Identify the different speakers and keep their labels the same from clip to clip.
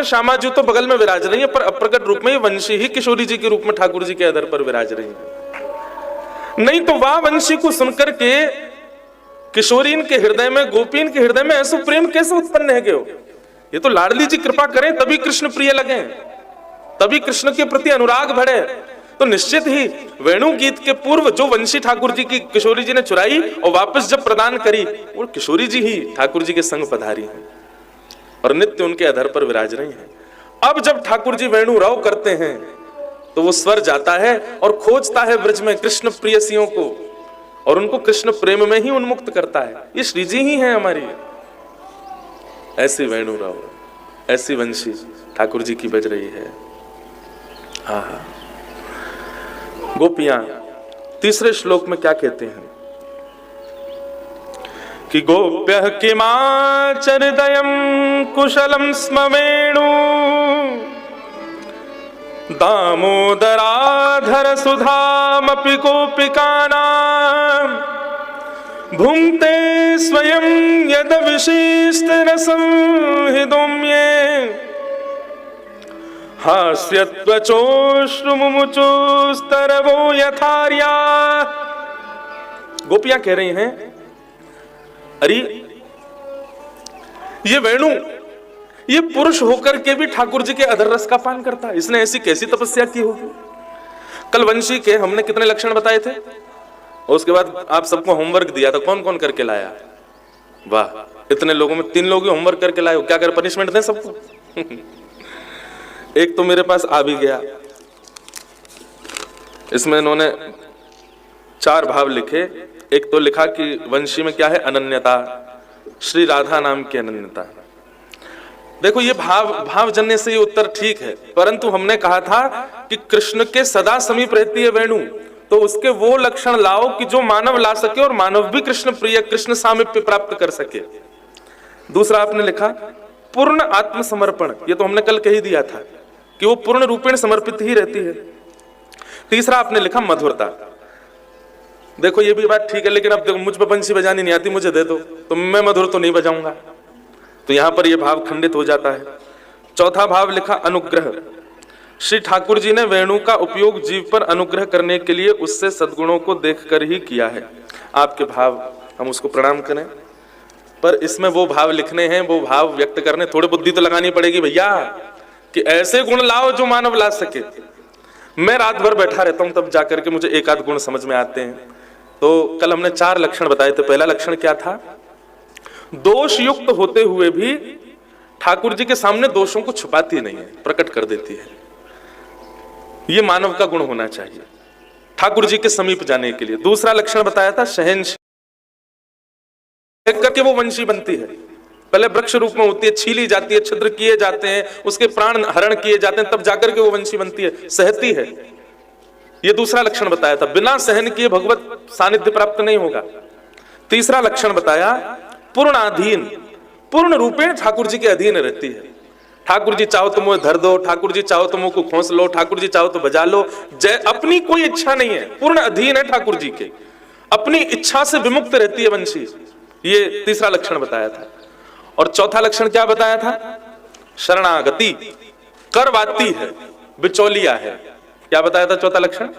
Speaker 1: श्यामा जी तो बगल में विराज रही है, पर अप्रकट रूप में वंशी ही किशोरी जी के रूप में ठाकुर जी के अधर पर विराज रही है। नहीं तो वाह वंशी को सुनकर के किशोरीन के हृदय में, गोपीन के हृदय में ऐसा प्रेम कैसे उत्पन्न है गयो? ये तो लाडली जी कृपा करें तभी कृष्ण प्रिय लगे, तभी कृष्ण के प्रति अनुराग बढ़े। तो निश्चित ही वेणु गीत के पूर्व जो वंशी ठाकुर जी की किशोरी जी ने चुराई और वापस जब प्रदान करी, वो किशोरी जी ही ठाकुर जी के संग पधारी हैं और नित्य उनके अधर पर विराज रही हैं। अब जब ठाकुर जी वेणु राव करते हैं तो वो स्वर जाता है और खोजता है ब्रज में कृष्ण प्रियसियों को और उनको कृष्ण प्रेम में ही उन्मुक्त करता है। ये श्री जी ही है हमारी। ऐसी वेणु राव, ऐसी वंशी ठाकुर जी की बज रही है। हाँ, गोपियां तीसरे श्लोक में क्या कहते हैं कि गोप्यः किमाचरदयं कुशलं स्म वेणु दामोदराधर सुधामपि गोपिकानां भुङ्क्ते स्वयं यद विशिष्टरसं हृदोम्ये हास्यत्वचोश्रुमुमुचुस्तरवो यथार्या। गोपियां कह रही हैं, अरे ये वेणु ये पुरुष होकर के भी ठाकुर जी के अधर रस का पान करता है, इसने ऐसी कैसी तपस्या की होगी? कल वंशी के हमने कितने लक्षण बताए थे और उसके बाद आप सबको होमवर्क दिया था, कौन कौन करके लाया? वाह, इतने लोगों में 3 लोग होमवर्क करके लाए हो। क्या कर पनिशमेंट दें सबको? एक तो मेरे पास आ भी गया, इसमें इन्होंने 4 भाव लिखे। एक तो लिखा कि वंशी में क्या है? अनन्यता, श्री राधा नाम की अनन्यता। देखो ये भावजन्य से ये उत्तर ठीक है, परंतु हमने कहा था कि कृष्ण के सदा समीप रहती है वेणु, तो उसके वो लक्षण लाओ कि जो मानव ला सके और मानव भी कृष्ण प्रिय, कृष्ण सामीप्य प्राप्त कर सके। दूसरा आपने लिखा पूर्ण आत्मसमर्पण, ये तो हमने कल कह ही दिया था कि वो पूर्ण रूपेण समर्पित ही रहती है। तीसरा आपने लिखा मधुरता। देखो ये भी बात ठीक है, लेकिन अब देखो मुझ पर बंसी बजानी नहीं आती, मुझे दे दो तो मैं मधुर तो नहीं बजाऊंगा, तो यहां पर यह भाव खंडित हो जाता है। चौथा भाव लिखा अनुग्रह। श्री ठाकुर जी ने वेणु का उपयोग जीव पर अनुग्रह करने के लिए उससे सद्गुणों को देखकर ही किया है। आपके भाव हम उसको प्रणाम करें, पर इसमें वो भाव लिखने हैं, वो भाव व्यक्त करने, थोड़ी बुद्धि तो लगानी पड़ेगी भैया कि ऐसे गुण लाओ जो मानव ला सके। मैं रात भर बैठा रहता हूं तब जाकर के मुझे एक आध गुण समझ में आते हैं। तो कल हमने 4 लक्षण बताए थे। पहला लक्षण क्या था? दोष युक्त होते हुए भी ठाकुर जी के सामने दोषों को छुपाती नहीं है, प्रकट कर देती है। ये मानव का गुण होना चाहिए ठाकुर जी के समीप जाने के लिए। दूसरा लक्षण बताया था शहनशाह करके वो वंशी बनती है। पहले वृक्ष रूप में होती है, छीली जाती है, छिद्र किए जाते हैं, उसके प्राण हरण किए जाते हैं, तब जाकर के वो वंशी बनती है, सहती है। ये दूसरा लक्षण बताया था। बिना सहन किए भगवत सानिध्य प्राप्त नहीं होगा। तीसरा लक्षण बताया पूर्णाधीन, पूर्ण रूपेण ठाकुर जी के अधीन रहती है। ठाकुर जी चाहो तो मुझे धर दो, ठाकुर जी चाहो तो मुझ को खोस लो, ठाकुर जी चाहो तो बजा लो, जय अपनी कोई इच्छा नहीं है, पूर्ण अधीन है ठाकुर जी के, अपनी इच्छा से विमुक्त रहती है वंशी। ये तीसरा लक्षण बताया था। और चौथा लक्षण क्या बताया था? शरणागति, करवाती है, बिचौलिया है। क्या बताया था चौथा लक्षण?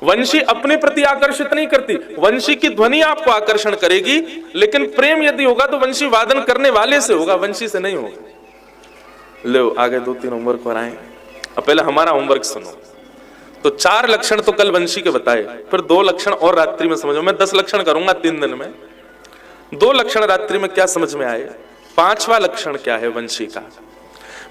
Speaker 1: वंशी अपने प्रति आकर्षित नहीं करती, वंशी की ध्वनि आपको आकर्षण करेगी, लेकिन प्रेम यदि होगा तो वंशी वादन करने वाले से होगा, वंशी से नहीं होगा। लो आगे 2-3 होमवर्क कराएं। अब पहले हमारा होमवर्क सुनो। तो 4 लक्षण तो कल वंशी के बताए, फिर 2 लक्षण और रात्रि में समझो। मैं 10 लक्षण करूंगा 3 दिन में, 2 लक्षण रात्रि में क्या समझ में आए। 5वां लक्षण क्या है वंशी का?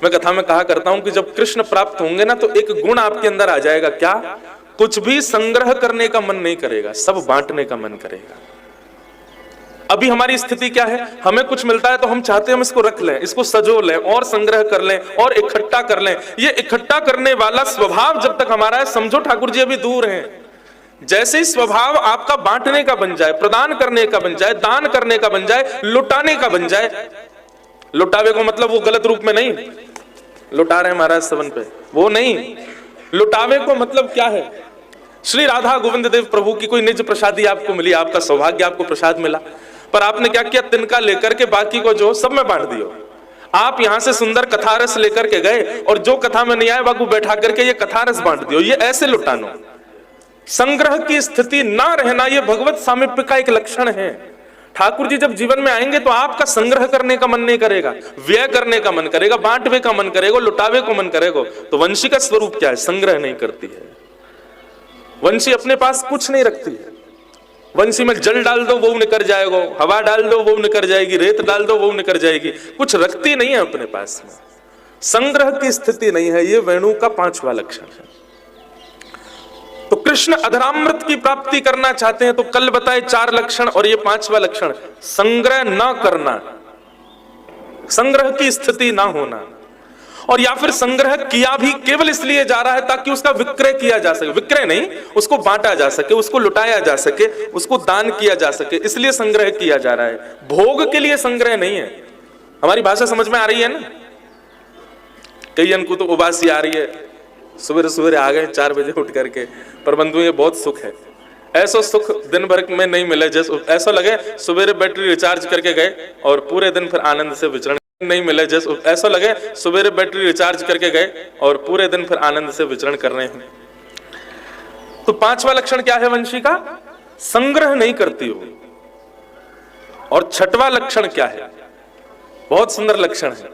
Speaker 1: मैं कथा में कहा करता हूं कि जब कृष्ण प्राप्त होंगे ना तो एक गुण आपके अंदर आ जाएगा। क्या? कुछ भी संग्रह करने का मन नहीं करेगा, सब बांटने का मन करेगा। अभी हमारी स्थिति क्या है? हमें कुछ मिलता है तो हम चाहते हैं हम इसको रख लें, इसको सजो लें और संग्रह कर लें और इकट्ठा कर लें। ये इकट्ठा करने वाला स्वभाव जब तक हमारा है, समझो ठाकुर जी अभी दूर हैं। जैसे ही स्वभाव आपका बांटने का बन जाए, प्रदान करने का बन जाए, दान करने का बन जाए, लुटाने का बन जाए, लुटावे को मतलब वो गलत रूप में नहीं, लुटा रहे महाराज सवन पे, वो नहीं। लुटावे को मतलब क्या है? श्री राधा गोविंद देव प्रभु की कोई निज प्रसादी आपको मिली, आपका सौभाग्य, आपको प्रसाद मिला, पर आपने क्या किया? तिनका लेकर के बाकी को जो सब में बांट दियो। आप यहां से सुंदर कथारस लेकर के गए और जो कथा में नहीं आए बाबू बैठा करके ये कथारस बांट दियो, ये ऐसे लुटानो। संग्रह की स्थिति ना रहना ये भगवत सामीप्य का एक लक्षण है। ठाकुर जी जब जीवन में आएंगे तो आपका संग्रह करने का मन नहीं करेगा, व्यय करने का मन करेगा, बांटवे का मन करेगा, लुटावे को मन करेगा। तो वंशी का स्वरूप क्या है? संग्रह नहीं करती है। वंशी अपने पास कुछ नहीं रखती है। वंशी में जल डाल दो वो निकल जाएगा, हवा डाल दो वो निकल जाएगी, रेत डाल दो वो निकल जाएगी, कुछ रखती नहीं है अपने पास में। संग्रह की स्थिति नहीं है। ये वेणु का 5वां लक्षण है। तो कृष्ण अधरामृत की प्राप्ति करना चाहते हैं तो कल बताए 4 लक्षण और ये 5वां लक्षण, संग्रह ना करना, संग्रह की स्थिति ना होना। और या फिर संग्रह किया भी केवल इसलिए जा रहा है ताकि उसका विक्रय किया जा सके, विक्रय नहीं, उसको बांटा जा सके, उसको लुटाया जा सके, उसको दान किया जा सके, इसलिए संग्रह किया जा रहा है। भोग के लिए संग्रह नहीं है। हमारी भाषा समझ में आ रही है ना? कई जन को तो उबासी आ रही है, सवेरे सवेरे आ गए 4 बजे उठ करके, पर बंधु ये बहुत सुख है। ऐसा सुख दिन भर में नहीं मिले, जैसे ऐसा लगे सवेरे बैटरी रिचार्ज करके गए और पूरे दिन फिर आनंद से विचरण नहीं मिले, जैसे ऐसा लगे सवेरे बैटरी रिचार्ज करके गए और पूरे दिन फिर आनंद से विचरण कर रहे हैं। तो 5वां लक्षण क्या है वंशी का? संग्रह नहीं करती हो। और 6वां लक्षण क्या है? बहुत सुंदर लक्षण है।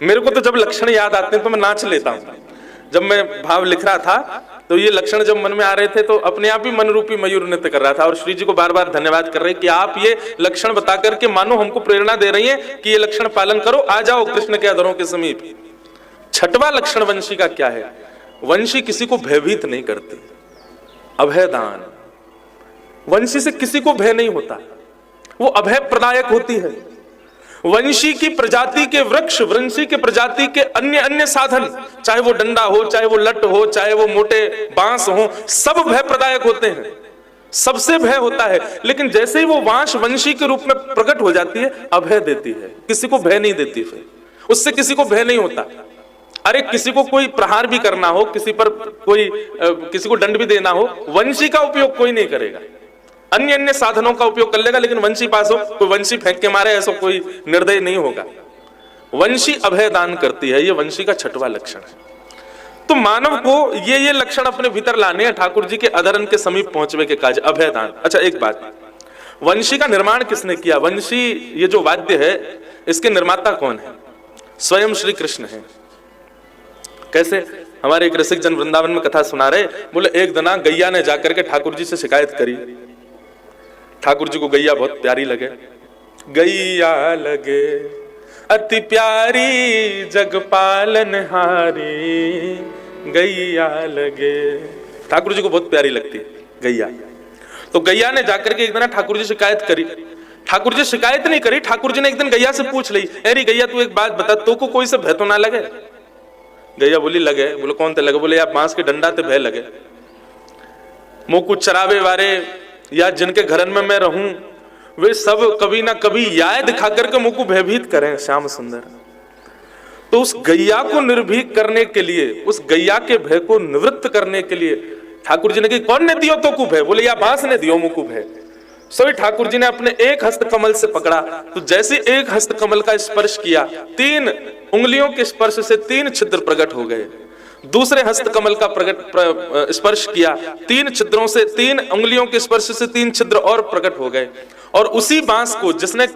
Speaker 1: मेरे को तो जब लक्षण याद आते हैं तो मैं नाच लेता हूं। जब मैं भाव लिख रहा था तो ये लक्षण जब मन में आ रहे थे तो अपने आप ही मन रूपी मयूर नृत्य कर रहा था। और श्री जी को बार बार धन्यवाद कर रहे हैं कि आप ये लक्षण बता करके मानो हमको प्रेरणा दे रही हैं कि ये लक्षण पालन करो, आ जाओ कृष्ण के अधरों के समीप। 6वां लक्षण वंशी का क्या है? वंशी किसी को भयभीत नहीं करती, अभयदान। वंशी से किसी को भय नहीं होता, वो अभय प्रदायक होती है। वंशी की प्रजाति के वृक्ष, वंशी के प्रजाति के अन्य अन्य साधन, चाहे वो डंडा हो, चाहे वो लट हो, चाहे वो मोटे बांस हो, सब भय प्रदायक होते हैं, सबसे भय होता है। लेकिन जैसे ही वो बांस वंशी के रूप में प्रकट हो जाती है, अभय देती है, किसी को भय नहीं देती, फिर उससे किसी को भय नहीं होता। अरे किसी को कोई प्रहार भी करना हो, किसी पर कोई किसी को दंड भी देना हो, वंशी का उपयोग कोई नहीं करेगा, अन्य अन्य साधनों का उपयोग कर लेगा। लेकिन वंशी पास हो, कोई वंशी फेंक के मारे, ऐसा कोई निर्दय नहीं होगा। वंशी अभय दान करती है, ये वंशी का 6वां लक्षण है। तो मानव को ये लक्षण अपने भीतर लाने हैं ठाकुर जी के अधरन के समीप पहुंचने के काज, अभय दान। अच्छा एक बात, वंशी का निर्माण किसने किया? वंशी ये जो वाद्य है इसके निर्माता कौन है? स्वयं श्री कृष्ण है। कैसे? हमारे एक रसिक जन वृंदावन में कथा सुना रहे, बोले एक दिना गैया ने जाकर के ठाकुर जी से शिकायत करी। ठाकुर जी को गैया बहुत प्यारी लगे, गैया लगे अति प्यारी जग पालनहारी, गैया लगे। ठाकुर जी को बहुत प्यारी लगती है गैया। तो गैया ने जाकर के एक दिन ठाकुर जी से शिकायत करी। ठाकुर जी शिकायत नहीं करी, ठाकुर जी ने एक दिन गैया से पूछ ली, अरे गैया तू एक बात बता, तो को कोई से भय तो ना लगे? गैया बोली लगे। बोले कौन ते लगे? बोले यार बांस के डंडा ते भय लगे। मुँह कुछ चरावे वारे या जिनके घरन में मैं रहूं वे सब कभी ना कभी याद दिखा करके मुझको भयभीत करें श्याम सुंदर। तो उस गैया को निर्भीक करने के लिए, उस गैया के भय को निवृत्त करने के लिए ठाकुर जी ने कहा कौन ने दियो तो को भय? बोले या बांस ने दियो मुझको भय। सभी ठाकुर जी ने अपने एक हस्त कमल से पकड़ा, तो जैसे एक हस्त कमल का स्पर्श किया, 3 उंगलियों के स्पर्श से 3 छिद्र प्रकट हो गए। दूसरे हस्त कमल का स्पर्श किया, 3 छिद्रों से, 3 उंगलियों के स्पर्श से 3 छिद्र और प्रकट हो गए। और उसी बांस को जिसने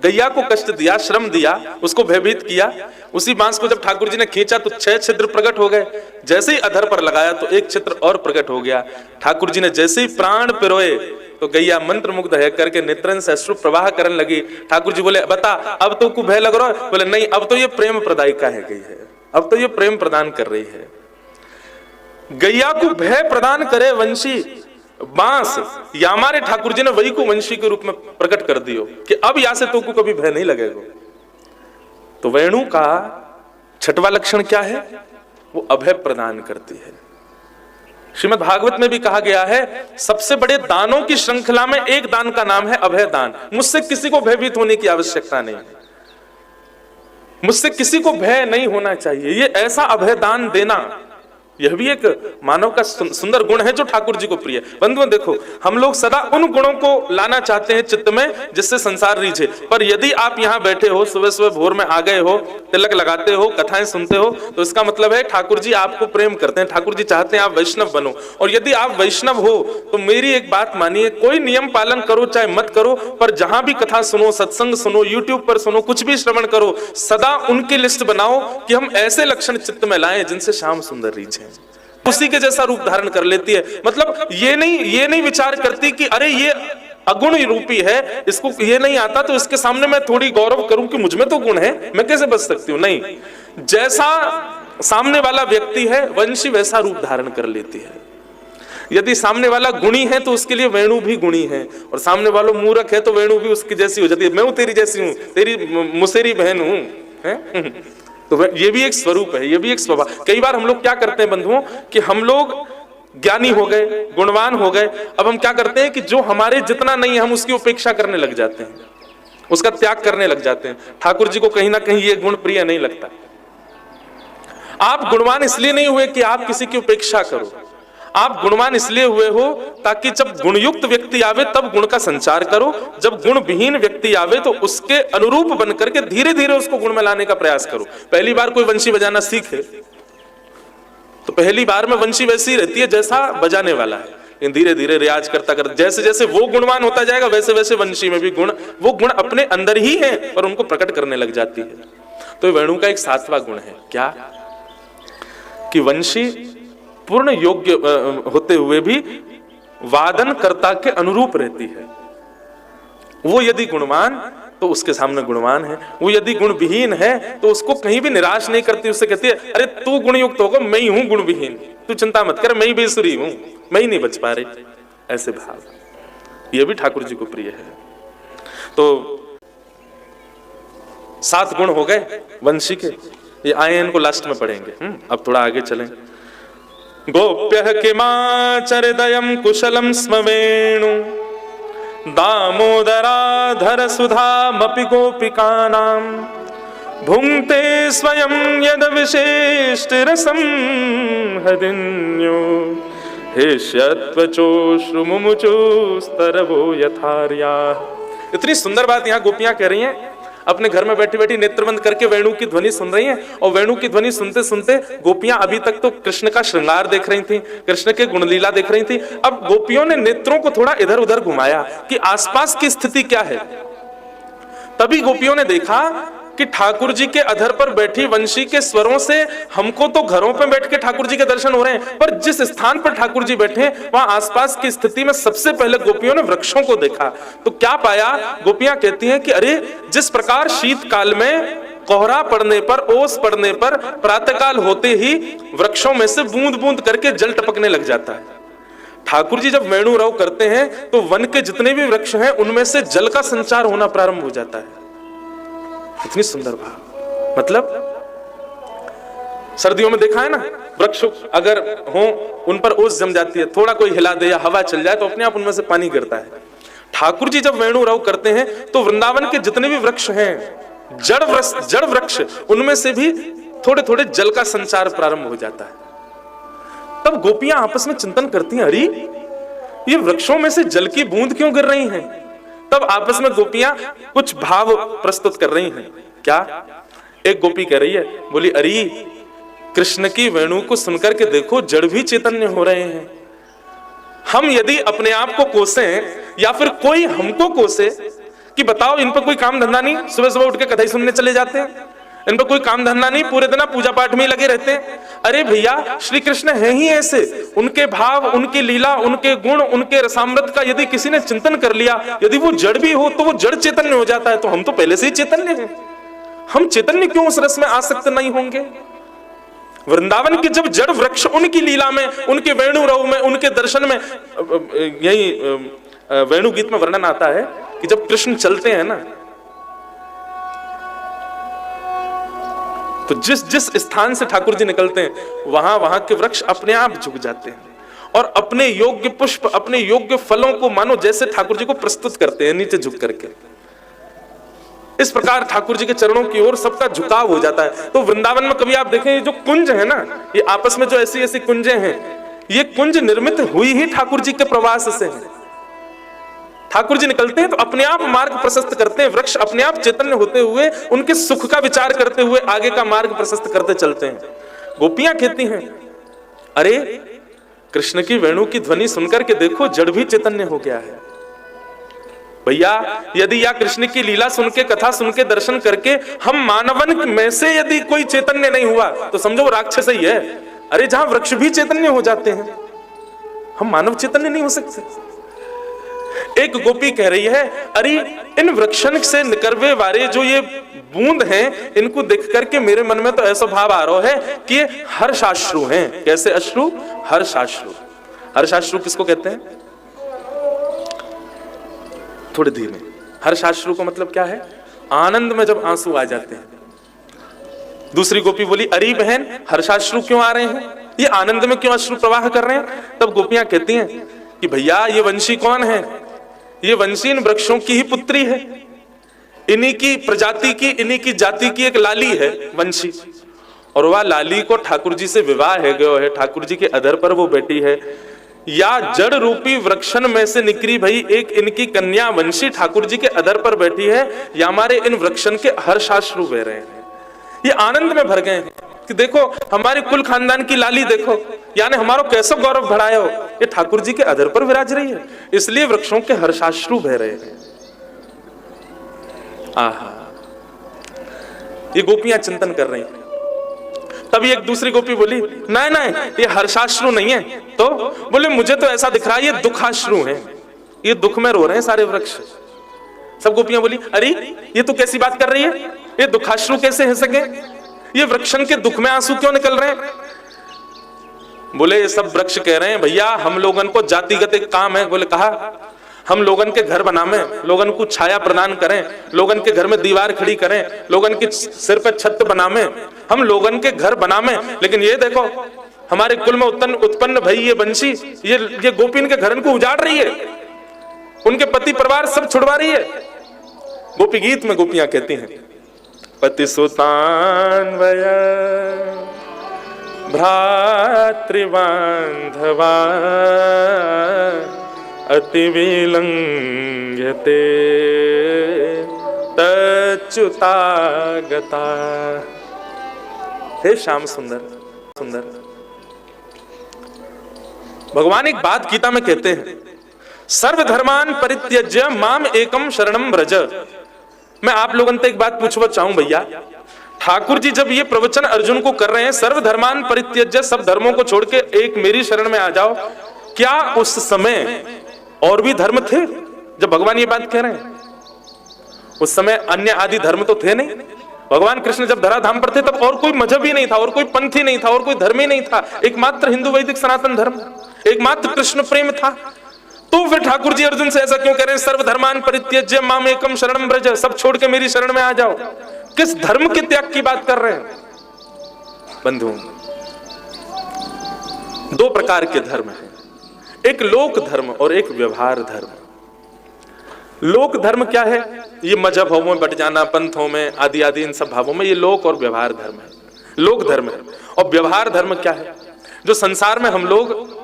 Speaker 1: गैया को कष्ट दिया, श्रम दिया, उसको भयभीत किया, उसी बांस को जब ठाकुर जी ने खींचा तो 6 छिद्र प्रकट हो गए। जैसे ही अधर पर लगाया तो 1 छिद्र और प्रकट हो गया। ठाकुर जी ने जैसे ही प्राण पिरोए तो गैया मंत्र मुग्ध है करके नेत्रन से अश्रु प्रवाह करने लगी। ठाकुर जी बोले बता अब तो को भय लग रहा है? बोले नहीं, अब तो ये प्रेम प्रदायिका है गई है, अब तो ये प्रेम प्रदान कर रही है। गैया को भय प्रदान करे वंशी बांस, या हमारे ठाकुर जी ने वही को वंशी के रूप में प्रकट कर दियो कि अब या से तो को कभी भय नहीं लगेगा। तो वेणु का 6वां लक्षण क्या है? वो अभय प्रदान करती है। श्रीमद् भागवत में भी कहा गया है सबसे बड़े दानों की श्रृंखला में एक दान का नाम है अभय दान। मुझसे किसी को भयभीत होने की आवश्यकता नहीं है, मुझसे किसी को भय नहीं होना चाहिए। ये ऐसा अभय दान देना यह भी एक मानव का सुंदर गुण है जो ठाकुर जी को प्रिय है। बंधुओं देखो, हम लोग सदा उन गुणों को लाना चाहते हैं चित्त में जिससे संसार रीझे, पर यदि आप यहाँ बैठे हो, सुबह सुबह भोर में आ गए हो, तिलक लगाते हो, कथाएं सुनते हो, तो इसका मतलब है ठाकुर जी आपको प्रेम करते हैं, ठाकुर जी चाहते हैं आप वैष्णव बनो। और यदि आप वैष्णव हो तो मेरी एक बात मानिए, कोई नियम पालन करो चाहे मत करो, पर जहां भी कथा सुनो, सत्संग सुनो, यूट्यूब पर सुनो, कुछ भी श्रवण करो, सदा उनकी लिस्ट बनाओ कि हम ऐसे लक्षण चित्त में लाएं जिनसे श्याम सुंदर रीझे, उसी के जैसा रूप धारण कर लेती है। मतलब ये नहीं विचार करती कि अरे ये अगुण रूपी है, इसको ये नहीं आता तो इसके सामने मैं थोड़ी गौरव करूं कि मुझ में तो गुण है, मैं कैसे बच सकती हूं। नहीं, जैसा सामने वाला व्यक्ति है वंशी वैसा रूप धारण कर लेती है। यदि सामने वाला गुणी है तो उसके लिए वेणु भी गुणी है, और सामने वाला मूर्ख है तो वेणु भी उसकी जैसी हो जाती है। मैं हूं तेरी जैसी हूं, तेरी मुसेरी बहन हूं। तो ये भी एक स्वरूप है, ये भी एक स्वभाव। कई बार हम लोग क्या करते हैं बंधुओं कि हम लोग ज्ञानी हो गए, गुणवान हो गए, अब हम क्या करते हैं कि जो हमारे जितना नहीं है हम उसकी उपेक्षा करने लग जाते हैं, उसका त्याग करने लग जाते हैं। ठाकुर जी को कहीं ना कहीं ये गुण प्रिय नहीं लगता। आप गुणवान इसलिए नहीं हुए कि आप किसी की उपेक्षा करो, आप गुणवान इसलिए हुए हो ताकि जब गुणयुक्त व्यक्ति आवे तब गुण का संचार करो, जब गुण विहीन व्यक्ति आवे तो उसके अनुरूप बनकर के धीरे धीरे उसको गुण में लाने का प्रयास करो। पहली बार कोई वंशी बजाना सीखे तो पहली बार में वंशी वैसी रहती है जैसा बजाने वाला है, लेकिन धीरे धीरे रियाज करता करता जैसे जैसे वो गुणवान होता जाएगा वैसे वैसे वंशी में भी वो गुण अपने अंदर ही है पर उनको प्रकट करने लग जाती है। तो वेणु का एक 7वां गुण है क्या, कि वंशी पूर्ण योग्य होते हुए भी वादन कर्ता के अनुरूप रहती है। वो यदि गुणवान तो उसके सामने गुणवान है, वो यदि गुण विहीन है तो उसको कहीं भी निराश नहीं करती, उससे कहती है अरे तू गुणयुक्त होगा, मैं ही हूं गुण विहीन, तू चिंता मत कर, मैं ही बेसुरी हूं, मैं ही नहीं बच पा रही। ऐसे भाव ये भी ठाकुर जी को प्रिय है। तो 7 गुण हो गए वंशी के, ये आए इनको लास्ट में पढ़ेंगे। अब थोड़ा आगे चलें। गोप्यः किमाचरदयं कुशलं स्म वेणु दामोदराधर सुधामपि गोपिकानां भुङ्क्ते स्वयं यद विशेष्टिरसं हदिन्यो हेष्यत्वचोश्रुमुमुचुस्तरवो यथार्याः। इतनी सुंदर बात यहाँ गोपियां कह रही हैं, अपने घर में बैठी बैठी नेत्रबंद करके वेणु की ध्वनि सुन रही हैं, और वेणु की ध्वनि सुनते सुनते गोपियां अभी तक तो कृष्ण का श्रृंगार देख रही थी, कृष्ण के गुणलीला देख रही थी। अब गोपियों ने नेत्रों को थोड़ा इधर उधर घुमाया कि आसपास की स्थिति क्या है। तभी गोपियों ने देखा कि ठाकुर जी के अधर पर बैठी वंशी के स्वरों से हमको तो घरों पर बैठ के ठाकुर जी के दर्शन हो रहे हैं, पर जिस स्थान पर ठाकुर जी बैठे हैं वहां आसपास की स्थिति में सबसे पहले गोपियों ने वृक्षों को देखा। तो क्या पाया, गोपियां कहती हैं कि अरे जिस प्रकार शीतकाल में कोहरा पड़ने पर, ओस पड़ने पर प्रातःकाल होते ही वृक्षों में से बूंद बूंद करके जल टपकने लग जाता है, ठाकुर जी जब वेणु रव करते हैं तो वन के जितने भी वृक्ष हैं उनमें से जल का संचार होना प्रारंभ हो जाता है। इतनी सुंदर भाव। मतलब सर्दियों में देखा है ना, वृक्ष अगर हो उन पर ओस जम जाती है, थोड़ा कोई हिला दे या हवा चल जाए तो अपने आप उनमें से पानी गिरता है। ठाकुर जी जब वेणु रव करते हैं तो वृंदावन के जितने भी वृक्ष हैं, जड़ वृक्ष, उनमें से भी थोड़े थोड़े जल का संचार प्रारंभ हो जाता है। तब गोपियां आपस में चिंतन करती हैं, अरे ये वृक्षों में से जल की बूंद क्यों गिर रही हैं। तब आपस में गोपियां कुछ भाव प्रस्तुत कर रही हैं। क्या, एक गोपी कह रही है, बोली अरे कृष्ण की वेणु को सुनकर के देखो जड़ भी चैतन्य हो रहे हैं। हम यदि अपने आप को कोसें या फिर कोई हमको कोसे कि बताओ इन पर कोई काम धंधा नहीं, सुबह सुबह उठ के कथाई सुनने चले जाते हैं, इन पर कोई काम धंधा नहीं, पूरे दिन पूजा पाठ में लगे रहते हैं। अरे भैया श्री कृष्ण है ही ऐसे, उनके भाव, उनकी लीला, उनके गुण, उनके रसामृत का यदि किसी ने चिंतन कर लिया, यदि वो जड़ भी हो तो वो जड़ चैतन्य हो जाता है। तो हम तो पहले से ही चैतन्य हैं, हम चैतन्य क्यों उस रस में आसक्त नहीं होंगे। वृंदावन के जब जड़ वृक्ष उनकी लीला में, उनके वेणु रव में, उनके दर्शन में, यही वेणु गीत में वर्णन आता है कि जब कृष्ण चलते हैं ना तो जिस जिस स्थान से ठाकुर जी निकलते हैं वहां के वृक्ष अपने आप झुक जाते हैं और अपने योग्य पुष्प, अपने योग्य फलों को मानो जैसे ठाकुर जी को प्रस्तुत करते हैं नीचे झुक करके। इस प्रकार ठाकुर जी के चरणों की ओर सबका झुकाव हो जाता है। तो वृंदावन में कभी आप देखें, ये जो कुंज है ना, ये आपस में जो ऐसी ऐसी कुंजें हैं, ये कुंज निर्मित हुई ही ठाकुर जी के प्रवास से है। ठाकुर जी निकलते हैं तो अपने आप मार्ग प्रशस्त करते हैं, वृक्ष अपने आप चैतन्य होते हुए उनके सुख का विचार करते हुए आगे का मार्ग प्रशस्त करते चलते हैं। गोपियां कहती हैं, अरे कृष्ण की वेणु की ध्वनि सुनकर के देखो, जड़ भी चैतन्य हो गया है। भैया यदि या कृष्ण की लीला सुन के, कथा सुन के, दर्शन करके हम मानवन में से यदि कोई चैतन्य नहीं हुआ तो समझो वो राक्षस ही है। अरे जहां वृक्ष भी चैतन्य हो जाते हैं, हम मानव चैतन्य नहीं हो सकते। एक गोपी कह रही है, अरे इन वृक्षन से निकलवे वाले जो ये बूंद हैं, इनको देख करके मेरे मन में तो ऐसा भाव आ रहा है कि ये हर्षाश्रु हैं। कैसे अश्रु? हर्षाश्रु। हर्षाश्रु किसको कहते हैं? थोड़े धीमे। हर्षाश्रु को मतलब क्या है? आनंद में जब आंसू आ जाते हैं। दूसरी गोपी बोली, अरे बहन हर्षाश्रु क्यों आ रहे हैं, ये आनंद में क्यों अश्रु प्रवाह कर रहे हैं? तब गोपियां कहती हैं कि भैया ये वंशी कौन है? ये वंशी इन वृक्षों की ही पुत्री है, इन्हीं की प्रजाति की, इन्हीं की जाति की एक लाली है वंशी, और वह लाली को ठाकुर जी से विवाह है गयो है, ठाकुर जी के अधर पर वो बैठी है। या जड़ रूपी वृक्षन में से निकली भई एक इनकी कन्या वंशी ठाकुर जी के अधर पर बैठी है, या हमारे इन वृक्षन के हर्षाश्रु बह रहे हैं। ये आनंद में भर गए हैं कि देखो हमारे कुल खानदान की लाली देखो, यानी हमारा कैसा गौरव बढ़ाया हो, ये ठाकुर जी के अधर पर विराज रही है, इसलिए वृक्षों के हर्षाश्रु बह रहे हैं। आहा, ये गोपियां चिंतन कर रही हैं। तभी एक दूसरी गोपी बोली, नहीं नहीं ये हर्षाश्रु नहीं है। तो बोले, मुझे तो ऐसा दिख रहा है ये दुखाश्रु है, ये दुख में रो रहे हैं सारे वृक्ष। सब गोपियां बोली, अरे ये तो कैसी बात कर रही है, ये दुखाश्रु कैसे हो सके, ये वृक्षन के दुख में आंसू क्यों निकल रहे हैं? बोले ये सब वृक्ष कह रहे हैं, भैया हम लोगन को जातिगत एक काम है। बोले कहा, हम लोगन के घर बनावे, लोगन को छाया प्रदान करें, लोगन के घर में दीवार खड़ी करें, लोगन के सिर पे छत बनावे, हम लोगन के घर बनावे, लेकिन ये देखो हमारे कुल में उत्पन्न भई ये वंशी, ये गोपीन के घर को उजाड़ रही है, उनके पति परिवार सब छुड़वा रही है। गोपी गीत में गोपियां कहती हैं, पति सुतान वया भ्रातृबांधवा अति विलंघ्यते तच्युतागता। हे श्याम सुंदर सुंदर, भगवान एक बात गीता में कहते हैं, सर्वधर्मान परित्यज्य माम एकम शरणम व्रज। मैं आप लोगों से एक बात पूछना चाहूं भैया, ठाकुर जी जब ये प्रवचन अर्जुन को कर रहे हैं, सर्वधर्मान परित्यज्य, सब धर्मों को छोड़ के एक मेरी शरण में आ जाओ, क्या उस समय और भी धर्म थे जब भगवान ये बात कह रहे हैं? उस समय अन्य आदि धर्म तो थे नहीं। भगवान कृष्ण जब धराधाम पर थे तब और कोई मजहब ही नहीं था, और कोई पंथ ही नहीं था, और कोई धर्म ही नहीं था, एकमात्र हिंदू वैदिक सनातन धर्म, एकमात्र कृष्ण प्रेम था। तो फिर ठाकुर जी अर्जुन से ऐसा क्यों कह रहे हैं, सर्वधर्मान परित्यज्य माम एकम शरणम व्रज, सब छोड़ के मेरी शरण में आ जाओ? किस धर्म के त्याग की बात कर रहे हैं? बंधुओं, दो प्रकार के धर्म हैं, एक लोक धर्म और एक व्यवहार धर्म। लोक धर्म क्या है? ये मजहबों में बट जाना, पंथों में आदि आदि इन सब भावों में, ये लोक और व्यवहार धर्म है, लोक धर्म है। और व्यवहार धर्म क्या है? जो संसार में हम लोग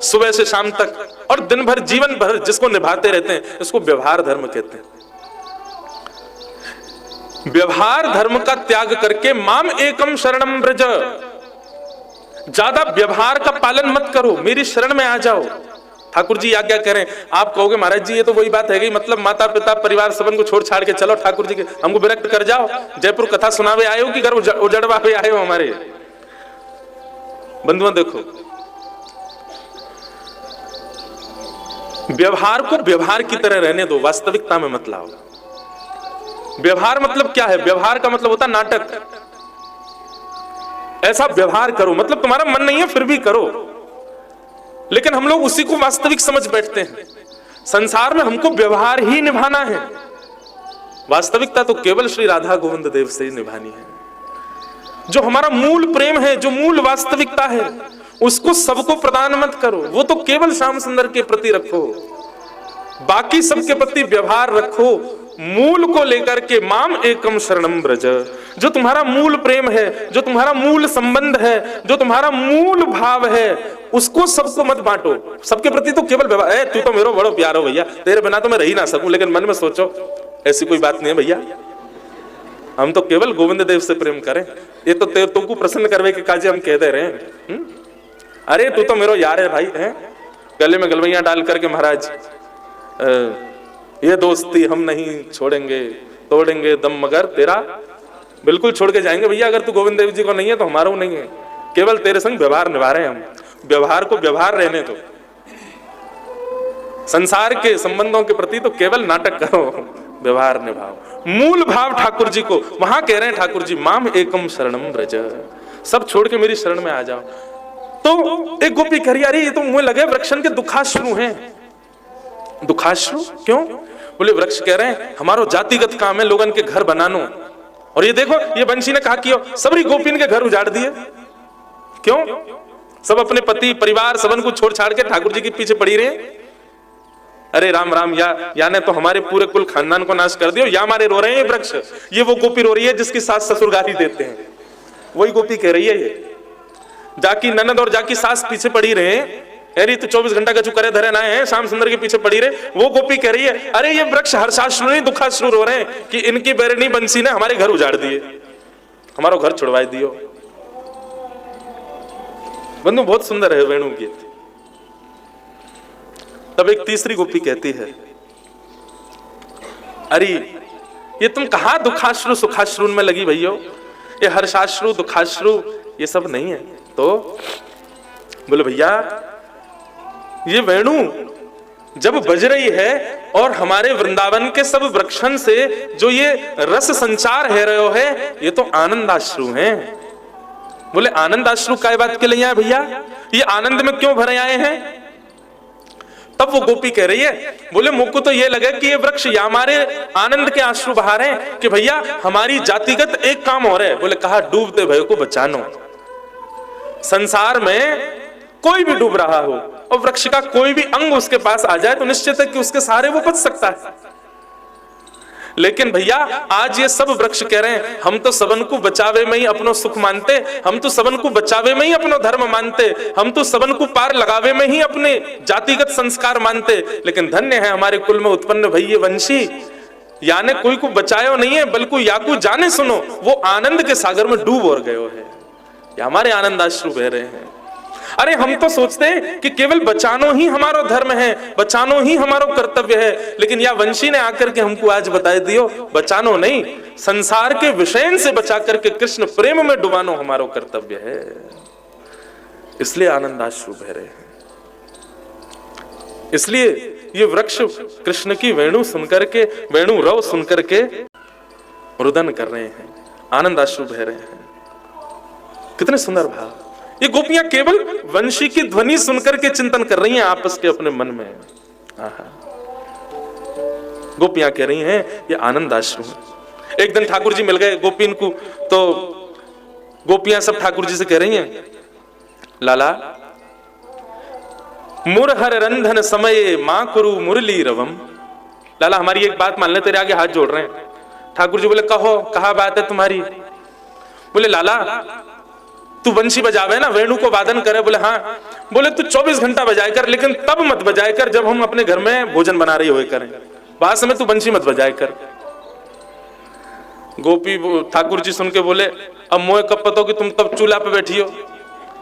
Speaker 1: सुबह से शाम तक और दिन भर जीवन भर जिसको निभाते रहते हैं, इसको व्यवहार धर्म कहते हैं। व्यवहार धर्म का त्याग करके माम एकम शरणम व्रज, ज्यादा व्यवहार का पालन मत करो, मेरी शरण में आ जाओ। ठाकुर जी आज्ञा करें, आप कहोगे महाराज जी ये तो वही बात है गई, मतलब माता पिता परिवार सबन को छोड़ छाड़ के चलो ठाकुर जी के, हमको विरक्त कर जाओ, जयपुर कथा सुनावे आए हो कि घर उजड़वावे आए हो हमारे? बंधुओं देखो, व्यवहार को व्यवहार की तरह रहने दो, वास्तविकता में मत लाओ। व्यवहार मतलब क्या है? व्यवहार का मतलब होता नाटक। ऐसा व्यवहार करो, मतलब तुम्हारा मन नहीं है फिर भी करो, लेकिन हम लोग उसी को वास्तविक समझ बैठते हैं। संसार में हमको व्यवहार ही निभाना है, वास्तविकता तो केवल श्री राधा गोविंद देव से ही निभानी है। जो हमारा मूल प्रेम है, जो मूल वास्तविकता है, उसको सबको प्रदान मत करो, वो तो केवल श्याम सुंदर के प्रति रखो, बाकी सबके प्रति व्यवहार रखो, मूल को लेकर के माम एकम शरणम व्रज, जो तुम्हारा मूल प्रेम है, जो तुम्हारा मूल संबंध है, जो तुम्हारा मूल भाव है, उसको सबको मत बांटो। सबके प्रति तो केवल व्यवहार, तू तो मेरा बड़ो प्यारो भैया, तेरे बिना तो मैं रह ही ना सकूं, लेकिन मन में सोचो ऐसी कोई बात नहीं है भैया, हम तो केवल गोविंद देव से प्रेम करें। ये तो तेरे तुमको प्रसन्न करवे के काजे हम कह दे रहे हैं। अरे तू तो मेरा यार है भाई, है गले में गलवैया डाल करके महाराज ये दोस्ती हम नहीं छोड़ेंगे, तोड़ेंगे दम मगर तेरा बिल्कुल छोड़ के जाएंगे भैया। अगर तू गोविंद देव जी को नहीं है तो हमारा नहीं है, केवल तेरे संग व्यवहार निभा रहे हैं हम। व्यवहार को व्यवहार रहने दो, संसार के संबंधों के प्रति तो केवल नाटक करो, व्यवहार निभाओ। मूल भाव ठाकुर जी को वहां कह रहे हैं, ठाकुर जी माम एकम शरणम व्रज, सब छोड़ के मेरी शरण में आ जाओ। तो एक गोपी कह रही, अरे ये तो मुझे लगे वृक्षन के दुखाश्रु हैं। दुखाश्रु क्यों? बोले वृक्ष कह रहे हैं हमारो जातिगत काम है लोगन के घर बनानो, और ये देखो ये बंशी ने कहा कि सबरी गोपीन के घर उजाड़ दिए। क्यों? सब अपने पति परिवार सबन को छोड़ छाड़ के ठाकुर जी के पीछे पड़ी रहे। अरे राम राम, या ने तो हमारे पूरे कुल खानदान को नाश कर दियो, या हमारे रो रहे हैं वृक्ष। ये वो गोपी रो रही है जिसकी सास ससुर गाली देते हैं, वही गोपी कह रही है ये। जाकी ननद और जाकी सास पीछे पड़ी रहे, अरे तो 24 घंटा का चुकरे धरे ना है, श्याम सुंदर के पीछे पड़ी रहे। वो गोपी कह रही है अरे ये वृक्ष हर्षाश्रु नहीं दुखाश्रु रो रहे हैं कि इनकी बैरनी बंसी ने हमारे घर उजाड़ दिए, हमारा घर छुड़वा दियो। बंधु बहुत सुंदर है वेणु गीत। तब एक तीसरी गोपी कहती है, अरे ये तुम कहां दुखाश्रु सुखाश्रु में लगी भैया, ये हर्षाश्रु दुखाश्रु ये सब नहीं है। तो बोले भैया ये वेणु जब बज रही है और हमारे वृंदावन के सब वृक्षन से जो ये रस संचार है रहे है, ये तो आनंदाश्रु हैं। बोले आनंदाश्रु काय बात के लिए आए भैया, ये आनंद में क्यों भरे आए हैं? तब वो गोपी कह रही है, बोले मुझको तो ये लगे कि ये वृक्ष या हमारे आनंद के आंसू बहा रहे हैं कि भैया हमारी जातिगत एक काम हो रहा है। बोले कहा डूबते भय को बचानो। संसार में कोई भी डूब रहा हो और वृक्ष का कोई भी अंग उसके पास आ जाए तो निश्चित है कि उसके सहारे वो बच सकता है। लेकिन भैया आज ये सब वृक्ष कह रहे हैं हम तो सबन को बचावे में ही अपनो सुख मानते, हम तो सबन को बचावे में ही अपनो धर्म मानते, हम तो सबन को पार लगावे में ही अपने जातिगत संस्कार मानते। लेकिन धन्य है हमारे कुल में उत्पन्न भैया वंशी, याने कोई को बचायो नहीं है बल्कि याकू जाने सुनो वो आनंद के सागर में डूब और गयो है, या हमारे आनंदाश्रु बह रहे हैं। अरे हम तो सोचते हैं कि केवल बचानो ही हमारा धर्म है, बचानो ही हमारा कर्तव्य है, लेकिन या वंशी ने आकर के हमको आज बता दियो बचानो नहीं, संसार के विषय से बचा करके कृष्ण प्रेम में डुबानो हमारा कर्तव्य है। इसलिए आनंदाश्रु बह रहे हैं। इसलिए ये वृक्ष कृष्ण की वेणु सुनकर के, वेणु रव सुनकर के रुदन कर रहे हैं, आनंदाश्रु बह रहे हैं। कितने सुंदर भाव। ये गोपियां केवल वंशी की ध्वनि सुनकर के चिंतन कर रही हैं आपस के अपने मन में। गोपियां कह रही हैं ये आनंदाश्रु। एक दिन ठाकुर जी मिल गए गोपीन को, तो गोपियां सब ठाकुर जी से कह रही हैं लाला मुरहर रंधन समय मां कुरु मुरली रवम। लाला हमारी एक बात मान ले, तेरे आगे हाथ जोड़ रहे हैं। ठाकुर जी बोले कहो कहा बात है तुम्हारी। बोले लाला तू बंशी बजावे ना, वेणु को वादन करे। बोले हाँ। बोले तू 24 घंटा बजाए कर, लेकिन तब मत बजाए कर जब हम अपने घर में भोजन बना रही हुए करें, बाद समय तू बंशी मत बजाए कर। गोपी ठाकुर जी सुन के बोले अब मोए कब पता हो कि तुम कब चूल्हा पे बैठी हो,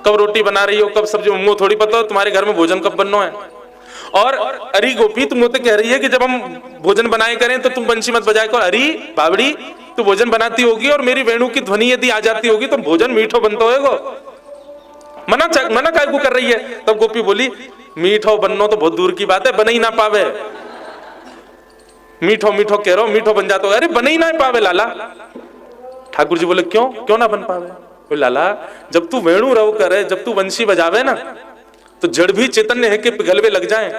Speaker 1: कब रोटी बना रही हो, कब सब्जी, मुझे थोड़ी पता हो तुम्हारे घर में भोजन कब बनना है। और अरे गोपी तुम तो कह रही है कि जब हम भोजन बनाए करें तो तुम बंशी मत बजाए कर। अरे बावड़ी तू भोजन बनाती होगी और मेरी वेणु की ध्वनि यदि आ जाती होगी तो भोजन मीठो बनता होगा, मना काय को कर रही है। तब गोपी बोली मीठो बननो तो बहुत दूर की बात है, बन ही ना पावे। मीठो मीठो कह रहा मीठो बन जाता हो, अरे बन ही ना पावे लाला। ठाकुर जी बोले क्यों ना बन पावे। बोले लाला जब तू वेणु रव करे, जब तू वंशी बजावे ना तो जड़ भी चैतन्य है कि पिघलवे लग जाए,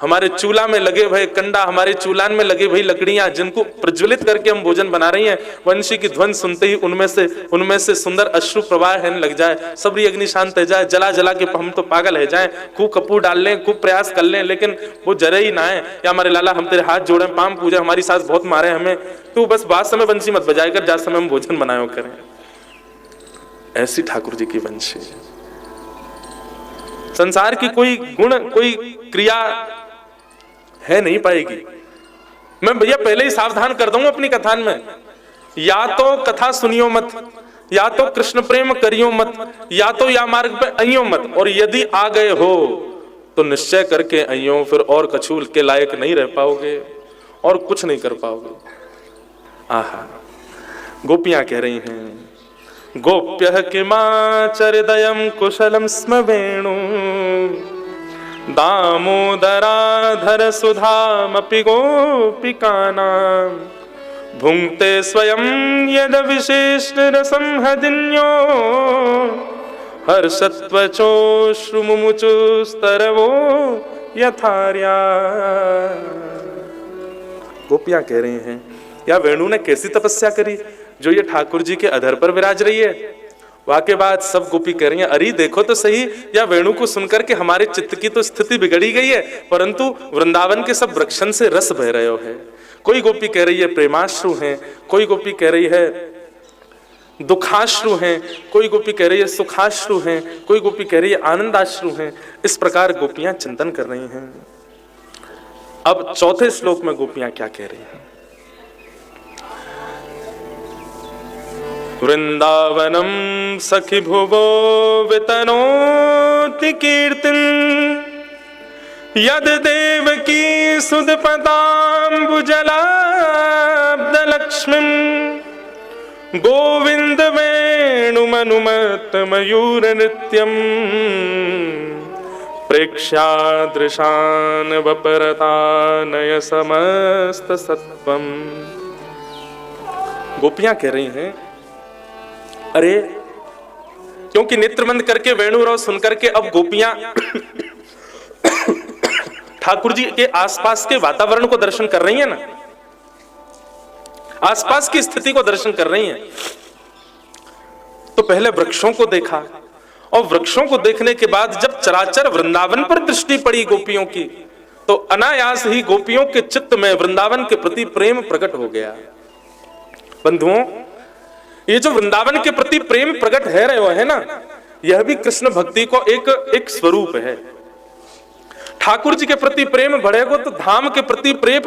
Speaker 1: हमारे चूल्हा में लगे भय कंडा, हमारे चूल्हान में लगे भई लकड़ियां, जिनको प्रज्वलित करके हम भोजन बना रही हैं, वंशी की ध्वनि सुनते ही उनमें से सुंदर अश्रु प्रवाह रहने लग जाए, सबरी अग्नि शांत हो जाए, जला जला के हम तो पागल हो जाएं, खूब कपूर डाल लें, खूब प्रयास कर लें, लेकिन वो जरे ही ना है। या हमारे लाला हम तेरे हाथ जोड़े, पाम पूजे, हमारी सास बहुत मारे हमें, तो बस बात समय बंसी मत बजाए कर, जा समय हम भोजन बनायो करें। ऐसी ठाकुर जी की वंशी। संसार की कोई गुण, कोई क्रिया है नहीं पाएगी। मैं भैया पहले ही सावधान कर दूंगा अपनी कथान में, या तो कथा सुनियो मत, या तो कृष्ण प्रेम करियो मत, या तो या मार्ग पे आइयो मत, और यदि आ गए हो तो निश्चय करके आइयो, फिर और कछूल के लायक नहीं रह पाओगे और कुछ नहीं कर पाओगे। आहा, गोपियां कह रही हैं, गोप्यः किमाचरदयं कुशलं स्म वेणु दामोदराधर सुधामपि गोपिकानां भुङ्क्ते स्वयं यद विशेषरसं हदिन्यो हर्षत्वचोश्रुमुमुचुस्तरवो यथार्या। गोपियां कह रही हैं, या वेणु ने कैसी तपस्या करी जो ये ठाकुर जी के अधर पर विराज रही है। वहां के बाद सब गोपी कह रही हैं, अरे देखो तो सही, या वेणु को सुनकर के हमारे चित्त की तो स्थिति बिगड़ी गई है, परंतु वृंदावन के सब वृक्षण से रस बह रहे हो है। कोई गोपी कह रही है प्रेमाश्रु हैं, कोई गोपी कह रही है दुखाश्रु हैं, कोई गोपी कह रही है सुखाश्रु हैं, कोई गोपी कह रही है आनंदाश्रु हैं। इस प्रकार गोपियां चिंतन कर रही हैं। अब चौथे श्लोक में गोपियां क्या कह रही हैं? वृंदावनम सखी भुवो वितनोति कीर्तिं यद देवकी सुदपदाम्बुजलाब्धलक्ष्मीं गोविंद वेणुमनुमत मयूर नृत्यं प्रेक्ष्यादृशान वपरतानय समस्त सत्वम। गोपियां कह रही हैं, अरे क्योंकि नेत्र बंद करके वेणु रव सुन करके अब गोपियां ठाकुर जी के आसपास के वातावरण को दर्शन कर रही हैं ना, आसपास की स्थिति को दर्शन कर रही हैं। तो पहले वृक्षों को देखा, और वृक्षों को देखने के बाद जब चराचर वृंदावन पर दृष्टि पड़ी गोपियों की, तो अनायास ही गोपियों के चित्त में वृंदावन के प्रति प्रेम प्रकट हो गया। बंधुओं, ये जो वृंदावन के प्रति प्रेम प्रकट है रहे हो है ना, यह भी कृष्ण भक्ति को एक स्वरूप है। ठाकुर जी के प्रति प्रेम बढ़ेगा तो धाम के प्रति प्रेम,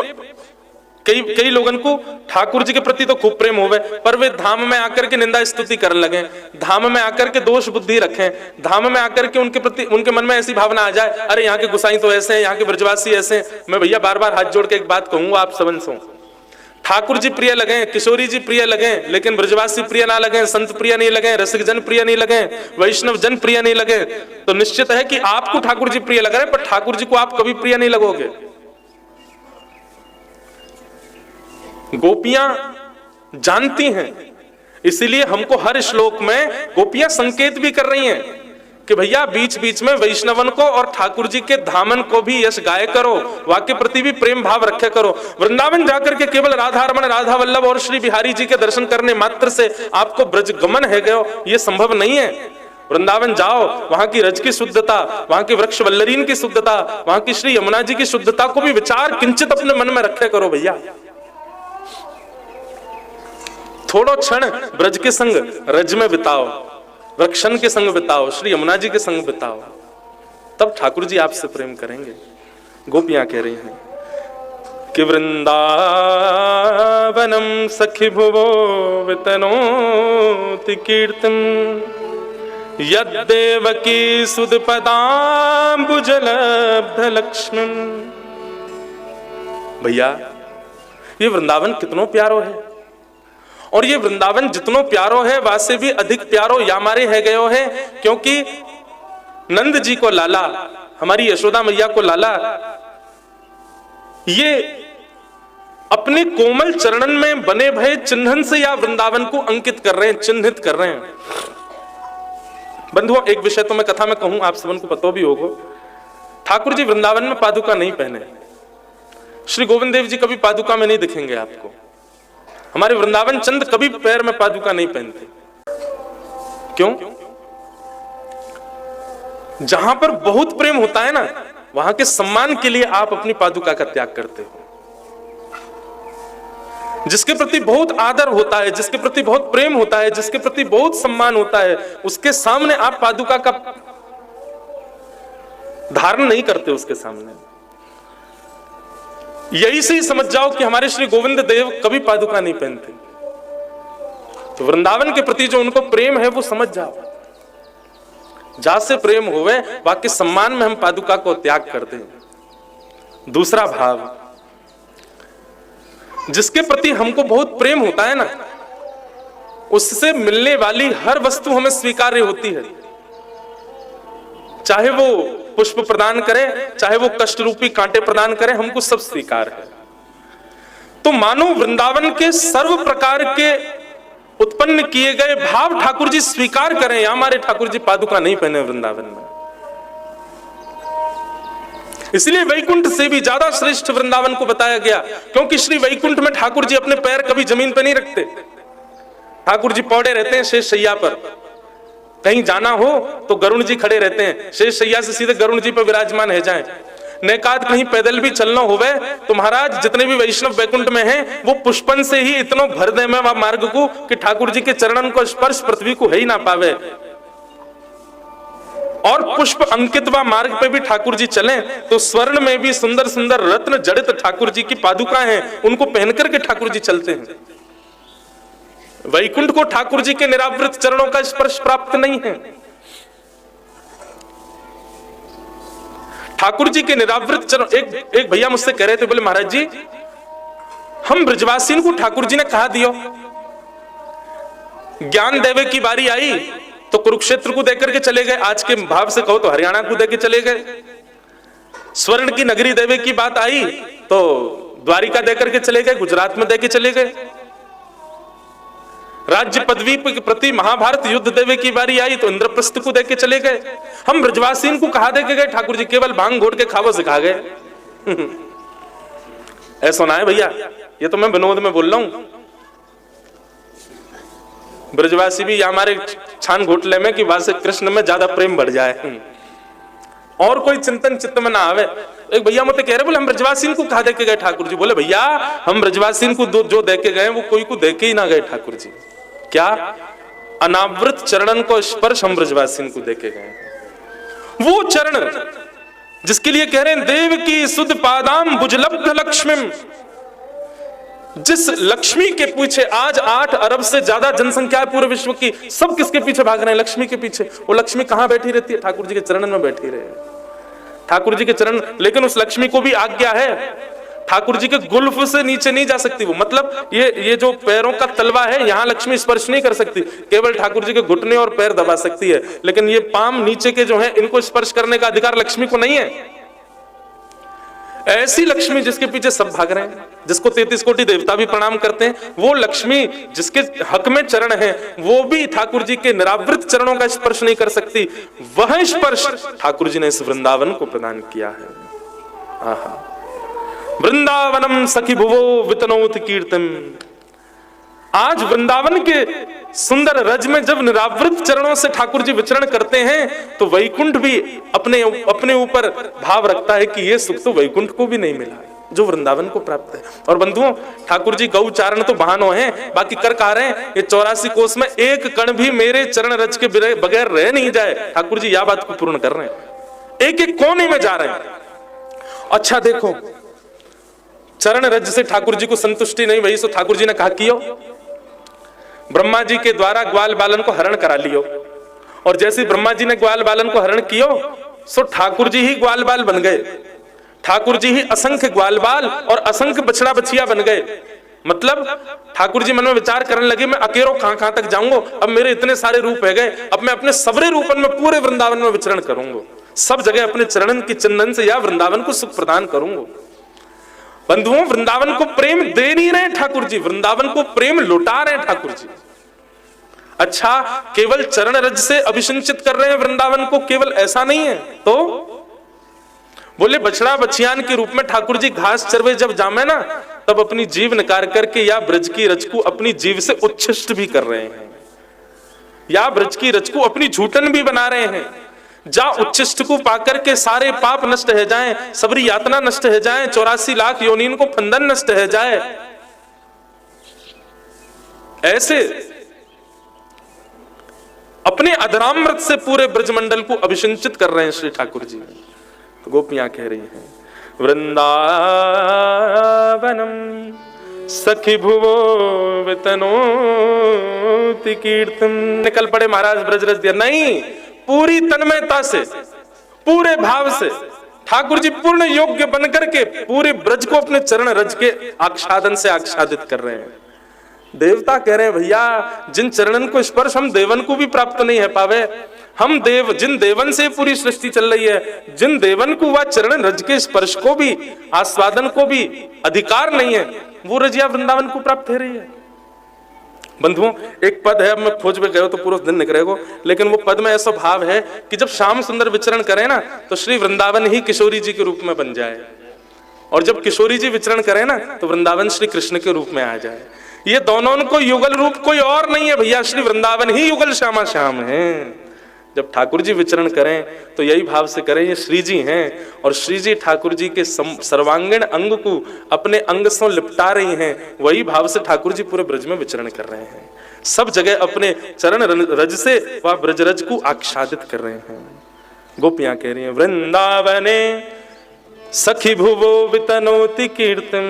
Speaker 1: कई लोगों को ठाकुर जी के प्रति तो खूब प्रेम होवे, पर वे धाम में आकर के निंदा स्तुति करने लगे, धाम में आकर के दोष बुद्धि रखें, धाम में आकर के उनके प्रति उनके मन में ऐसी भावना आ जाए, अरे यहाँ के गुसाई तो ऐसे हैं, यहाँ के ब्रजवासी ऐसे हैं। मैं भैया बार बार हाथ जोड़ के एक बात कहूंगा आप सबन सो, ठाकुर जी प्रिय लगे, किशोरी जी प्रिय लगे, लेकिन ब्रजवासी प्रिय ना लगे, संत प्रिय नहीं लगे, रसिक जन प्रिय नहीं लगे, वैष्णव जन प्रिय नहीं लगे, तो निश्चित है कि आपको ठाकुर जी प्रिय लग रहे हैं, पर ठाकुर जी को आप कभी प्रिय नहीं लगोगे। गोपियां जानती हैं, इसीलिए हमको हर श्लोक में गोपियां संकेत भी कर रही हैं कि भैया बीच बीच में वैष्णवन को और ठाकुर जी के धामन को भी यश गाय करो, वाक्य प्रति भी प्रेम भाव रखे करो। वृंदावन जाकर के केवल राधा रमण, राधा वल्लभ और श्री बिहारी जी के दर्शन करने मात्र से आपको ब्रज गमन है गयो, ये संभव नहीं है। वृंदावन जाओ, वहां की रज की शुद्धता, वहां की वृक्ष वल्लरीन की शुद्धता, वहां की श्री यमुना जी की शुद्धता को भी विचार किंचित अपने मन में रखे करो भैया। थोड़ो क्षण ब्रज के संग रज में बिताओ, वृक्षण के संग बिताओ, श्री यमुना जी के संग बिताओ, तब ठाकुर जी आपसे प्रेम करेंगे। गोपियां कह रही हैं कि वृंदावनम सखी भुवो वितनोति कीर्तिं यद्देवकी सुदपदाम्बुजलब्धलक्ष्मीं। भैया ये वृंदावन कितनो प्यारो है, और ये वृंदावन जितनो प्यारो है वासे भी अधिक प्यारो यामारे है गयो है, क्योंकि नंद जी को लाला, हमारी यशोदा मैया को लाला, ये अपने कोमल चरणन में बने भय चिन्हन से या वृंदावन को अंकित कर रहे हैं, चिन्हित कर रहे हैं। बंधुओं, एक विषय तो मैं कथा में कहूं, आप सबन को पता भी होगा ठाकुर जी वृंदावन में पादुका नहीं पहने, श्री गोविंद देव जी कभी पादुका में नहीं दिखेंगे आपको, हमारे वृंदावन चंद कभी पैर में पादुका नहीं पहनते। क्यों? जहां पर बहुत प्रेम होता है ना, वहां के सम्मान के लिए आप अपनी पादुका का त्याग करते हो। जिसके प्रति बहुत आदर होता है, जिसके प्रति बहुत प्रेम होता है, जिसके प्रति बहुत सम्मान होता है, उसके सामने आप पादुका का धारण नहीं करते उसके सामने। यही से ही समझ जाओ कि हमारे श्री गोविंद देव कभी पादुका नहीं पहनते। तो वृंदावन के प्रति जो उनको प्रेम है वो समझ जाओ। जहां से प्रेम होवे वहां के सम्मान में हम पादुका को त्याग कर दें। दूसरा भाव, जिसके प्रति हमको बहुत प्रेम होता है ना, उससे मिलने वाली हर वस्तु हमें स्वीकार्य होती है। चाहे वो पुष्प प्रदान करे, चाहे वो कष्ट रूपी कांटे प्रदान करे, हमको सब स्वीकार है। तो मानो वृंदावन के सर्व प्रकार के उत्पन्न किए गए भाव ठाकुर जी स्वीकार करें, या हमारे ठाकुर जी पादुका नहीं पहने वृंदावन में। इसलिए वैकुंठ से भी ज्यादा श्रेष्ठ वृंदावन को बताया गया, क्योंकि श्री वैकुंठ में ठाकुर जी अपने पैर कभी जमीन पर नहीं रखते। ठाकुर जी पौड़े रहते हैं शेष शैया पर। कहीं जाना हो तो गरुण जी खड़े रहते हैं, शेष शैया से सीधे गरुण जी पर विराजमान है जाएं। नेकाद कहीं पैदल भी चलना होवे तो महाराज जितने भी वैष्णव वैकुंठ में हैं, वो पुष्पन से ही इतना भर दे में मार्ग को कि ठाकुर जी के चरणन को स्पर्श पृथ्वी को है ही ना पावे। और पुष्प अंकित व मार्ग पे भी ठाकुर जी चलें तो स्वर्ण में भी सुंदर सुंदर रत्न जड़ित ठाकुर जी की पादुका हैं, उनको पहन करके ठाकुर जी चलते हैं। वैकुंठ को ठाकुर जी के निरावृत चरणों का स्पर्श प्राप्त नहीं है। ठाकुर जी के निरावृत चरण, एक भैया मुझसे कह रहे थे, बोले महाराज जी हम ब्रजवासी को ठाकुर जी ने कहा दियो, ज्ञान देवे की बारी आई तो कुरुक्षेत्र को देकर के चले गए, आज के भाव से कहो तो हरियाणा को देके चले गए। स्वर्ण की नगरी देवे की बात आई तो द्वारिका देकर के चले गए, गुजरात में देके चले गए। राज्य पदवी के प्रति महाभारत युद्ध देवे की बारी आई तो इंद्रप्रस्थ को देके चले गए। हम ब्रजवासी को कहा देके गए, ठाकुर जी केवल भांग घोट के खावो सिखा गए। ऐसा ना है भैया, ये तो मैं विनोद में बोल रहा हूं। ब्रजवासी भी हमारे छान घोटले में कि वहां से कृष्ण में ज्यादा प्रेम बढ़ जाए और कोई चिंतन चित्त में ना आवे। एक भैया मुझे कह रहे, बोले हम ब्रजवासी को कहा देके गए ठाकुर जी। बोले भैया हम ब्रजवासी को जो देके गए वो कोई को देके ही ना गए ठाकुर जी। क्या? अनावृत चरणन को स्पर्श हम ब्रजवासी को देके गए। वो चरण जिसके लिए कह रहे हैं देव की सुध पादाम बुजलब्ध लक्ष्मीम, जिस लक्ष्मी के पीछे आज 8 अरब से ज्यादा जनसंख्या है पूरे विश्व की, सब किसके पीछे भाग रहे हैं? लक्ष्मी के पीछे। वो लक्ष्मी कहां बैठी रहती है? ठाकुर जी के चरणन में बैठी रहे। ठाकुर जी के चरण, लेकिन उस लक्ष्मी को भी आज्ञा है, ठाकुर जी के गुल्फ से नीचे नहीं जा सकती वो। मतलब ये जो पैरों का तलवा है, यहां लक्ष्मी स्पर्श नहीं कर सकती, केवल ठाकुर जी के घुटने और पैर दबा सकती है। लेकिन ये पाम नीचे के जो है, इनको स्पर्श करने का अधिकार लक्ष्मी को नहीं है। ऐसी लक्ष्मी जिसके पीछे सब भाग रहे हैं, जिसको 33 कोटि देवता भी प्रणाम करते हैं, वो लक्ष्मी जिसके हक में चरण है, वो भी ठाकुर जी के निरावृत चरणों का स्पर्श नहीं कर सकती। वह स्पर्श ठाकुर जी ने इस वृंदावन को प्रदान किया है। आहा, वृंदावनम सखी भुवो वितनोत कीर्तन। आज वृंदावन के सुंदर रज में जब निरावृत चरणों से ठाकुर जी विचरण करते हैं तो वैकुंठ भी अपने ऊपर भाव रखता है कि ये सुख तो वैकुंठ को भी नहीं मिला जो वृंदावन को प्राप्त है। और बंधुओं, ठाकुर जी गौ चारण तो बहानों हैं, बाकी कर कह रहे हैं ये 84 कोस में एक कण भी मेरे चरण रज के बगैर रह नहीं जाए। ठाकुर जी यह बात को पूर्ण कर रहे हैं, एक एक कोने में जा रहे हैं। अच्छा देखो, चरण रज से ठाकुर जी को संतुष्टि नहीं भई, सो ठाकुर जी ने कहा कियो, ब्रह्मा जी के द्वारा ग्वाल बालन को हरण करा लियो। और जैसे ब्रह्मा जी ने ग्वाल बालन को हरण कियो, सो ठाकुर जी ही ग्वाल बाल बन गए। ठाकुर जी ही असंख्य ग्वाल बाल और असंख्य बछड़ा बछिया बन गए। मतलब ठाकुर जी मन में विचार करने लगे, मैं अकेलो कहां तक जाऊंगा, अब मेरे इतने सारे रूप है गए, अब मैं अपने सबरे रूपन में पूरे वृंदावन में विचरण करूंगा, सब जगह अपने चरणन की चंदन से या वृंदावन को सुख प्रदान करूंगा। बंधुओं, वृंदावन को प्रेम दे नहीं रहे ठाकुर जी, वृंदावन को प्रेम लुटा रहे ठाकुर जी। अच्छा, केवल चरण रज से अभिषिंचित कर रहे हैं वृंदावन को, केवल ऐसा नहीं है तो बोले बछड़ा बछियान के रूप में ठाकुर जी घास चरवे जब जामे ना, तब अपनी जीव निकार करके या ब्रज की रज को अपनी जीव से उच्छिष्ट भी कर रहे हैं, या ब्रज की रज को अपनी झूठन भी बना रहे हैं। जा उच्छिष्ट को पाकर के सारे पाप नष्ट हो जाएं, सबरी यातना नष्ट हो जाएं, 84 लाख योनिन को फंदन नष्ट हो जाए, ऐसे अपने अधरामृत से पूरे ब्रजमंडल को अभिषिंचित कर रहे हैं श्री ठाकुर जी। तो गोपियां कह रही हैं वृंदावनम सखी भुवो वितनोति कीर्तन। निकल पड़े महाराज ब्रजरज दिया, नहीं, पूरी तन्मयता से, पूरे भाव से ठाकुर जी पूर्ण योग्य बनकर के पूरे ब्रज को अपने चरण रज के आच्छादन से आच्छादित कर रहे हैं। देवता कह रहे हैं भैया जिन चरणन को स्पर्श हम देवन को भी प्राप्त नहीं है पावे, हम देव जिन देवन से पूरी सृष्टि चल रही है, जिन देवन को वह चरण रज के स्पर्श को भी आस्वादन को भी अधिकार नहीं है, वो रजिया वृंदावन को प्राप्त हो रही है। बंधुओं एक पद है, अब मैं खोज में गया तो पूरा दिन निकलेगा, लेकिन वो पद में ऐसा भाव है कि जब श्याम सुंदर विचरण करें ना तो श्री वृंदावन ही किशोरी जी के रूप में बन जाए, और जब किशोरी जी विचरण करें ना तो वृंदावन श्री कृष्ण के रूप में आ जाए। ये दोनों को युगल रूप कोई और नहीं है भैया, श्री वृंदावन ही युगल श्यामा श्याम है। जब ठाकुर जी विचरण करें तो यही भाव से करें ये श्री जी हैं, और श्री जी ठाकुर जी के सर्वांगीण अंग को अपने अंग से लिपटा रही हैं, वही भाव से ठाकुर जी पूरे ब्रज में विचरण कर रहे हैं। सब जगह अपने चरण रज से वह ब्रजरज को आच्छादित कर रहे हैं। गोपियां कह रही हैं वृंदावने सखी भुवो वितनोति कीर्तन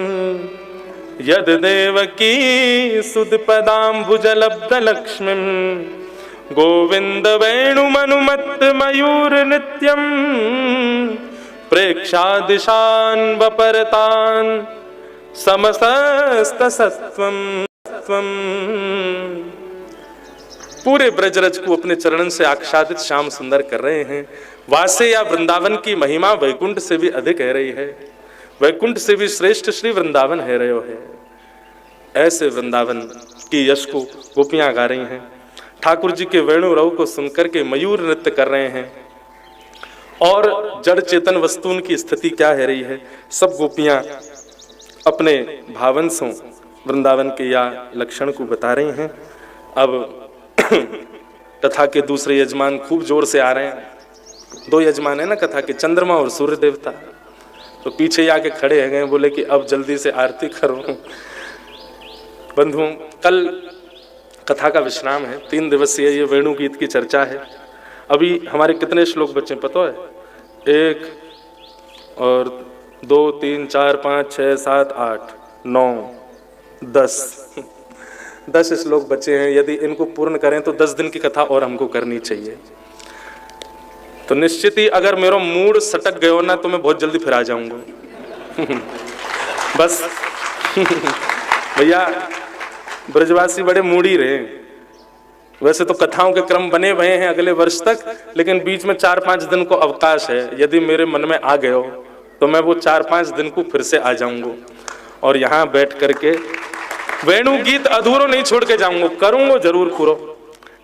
Speaker 1: यद देवकी सुद पदाम्बुजलब्ध लक्ष्मीं गोविंद वेणुमनुमत्त मयूर नित्यम प्रेक्षा दिशान वपरतान समस्त सत्वम। पूरे ब्रजरज को अपने चरण से आच्छादित श्याम सुंदर कर रहे हैं। वासे या वृंदावन की महिमा वैकुंठ से भी अधिक है रही है, वैकुंठ से भी श्रेष्ठ श्री वृंदावन है रहे हो है। ऐसे वृंदावन की यश को गोपियां गा रही हैं, ठाकुर जी के वेणु रव को सुनकर के मयूर नृत्य कर रहे हैं, और जड़ चेतन वस्तुन की स्थिति क्या है रही है, सब गोपियां अपने भावंशों वृंदावन के या लक्षण को बता रही हैं। अब कथा के दूसरे यजमान खूब जोर से आ रहे हैं। दो यजमान है ना कथा के, चंद्रमा और सूर्य देवता, तो पीछे आके खड़े हैं गए, बोले कि अब जल्दी से आरती करो। बंधुओं कल कथा का विश्राम है, 3 दिवसीय ये वेणु गीत की चर्चा है। अभी हमारे कितने श्लोक बच्चे पता है? 1 और 2 3 4 5 6 7 8 9 10 श्लोक बचे हैं। यदि इनको पूर्ण करें तो 10 दिन की कथा और हमको करनी चाहिए। तो निश्चित ही अगर मेरा मूड सटक गयो ना तो मैं बहुत जल्दी फिर आ जाऊंगा। बस भैया ब्रजवासी बड़े मूडी रहे। वैसे तो कथाओं के क्रम बने हुए हैं अगले वर्ष तक, लेकिन बीच में 4-5 दिन को अवकाश है। यदि मेरे मन में आ गयो तो मैं वो 4-5 दिन को फिर से आ जाऊंगा, और यहाँ बैठ करके वेणु गीत अधूरो नहीं छोड़ के जाऊंगा, करूंगा जरूर पूरा,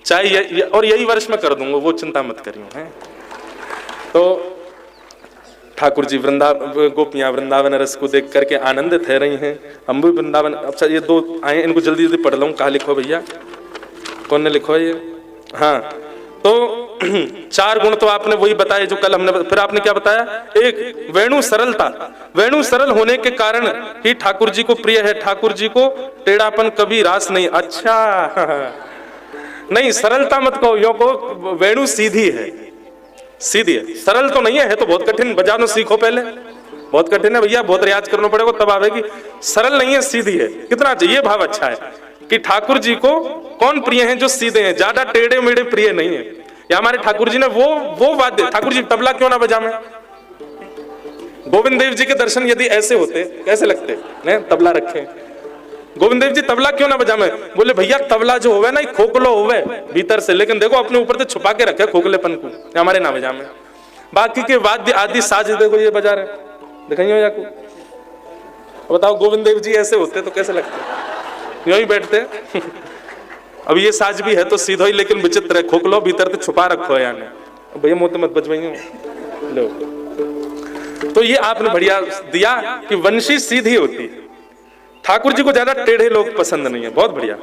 Speaker 1: चाहे और यही वर्ष में कर दूंगा, वो चिंता मत करियो है। तो ठाकुर जी गोपियां वृंदावन रस को देख करके आनंदित है रही हैं। हम भी वृंदावन। अच्छा ये 2 आए, इनको जल्दी जल्दी पढ़ लूँ। कहाँ लिखो भैया, कौन ने लिखो ये? हाँ, तो 4 गुण तो आपने वही बताए जो कल हमने। फिर आपने क्या बताया? 1 वेणु सरलता, वेणु सरल होने के कारण ही ठाकुर जी को प्रिय है। ठाकुर जी को टेढ़ापन कभी रास नहीं। अच्छा नहीं, सरलता मत कहो, यो को वेणु सीधी है, सीधी है, सरल तो नहीं है तो बहुत कठिन। बजानो सीखो पहले, बहुत कठिन है भैया, बहुत रियाज करना पड़ेगा तब आवेगी। सरल नहीं है, सीधी है। कितना चाहिए भाव अच्छा है कि ठाकुर जी को कौन प्रिय हैं? जो सीधे हैं, ज्यादा टेढ़े मेढ़े प्रिय नहीं है। या हमारे ठाकुर जी ने वो वाद्य, ठाकुर जी तबला क्यों ना बजा में? गोविंद देव जी के दर्शन यदि ऐसे होते कैसे लगते? नहीं तबला रखे, गोविंद देव जी तबला क्यों ना बजा में? बोले भैया तबला जो होवे ना खोखलो होवे भीतर से, लेकिन देखो अपने ऊपर से छुपा के रखे खोखलेपन को, हमारे ना बजा में। बाकी के वाद्य आदि साज देखो ये बजा रहे, दिखाइए आपको। बताओ गोविंद देव जी ऐसे होते तो कैसे लगते? यूं ही बैठते। अब ये साज भी है तो सीधो ही, लेकिन विचित्र है, खोखलो भीतर से छुपा रखो है यानी। भैया मोते मत बजवाइए। लो तो ये आपने बढ़िया दिया कि वंशी सीधी होती है, ठाकुर जी को ज्यादा टेढ़े लोग पसंद नहीं है, बहुत बढ़िया।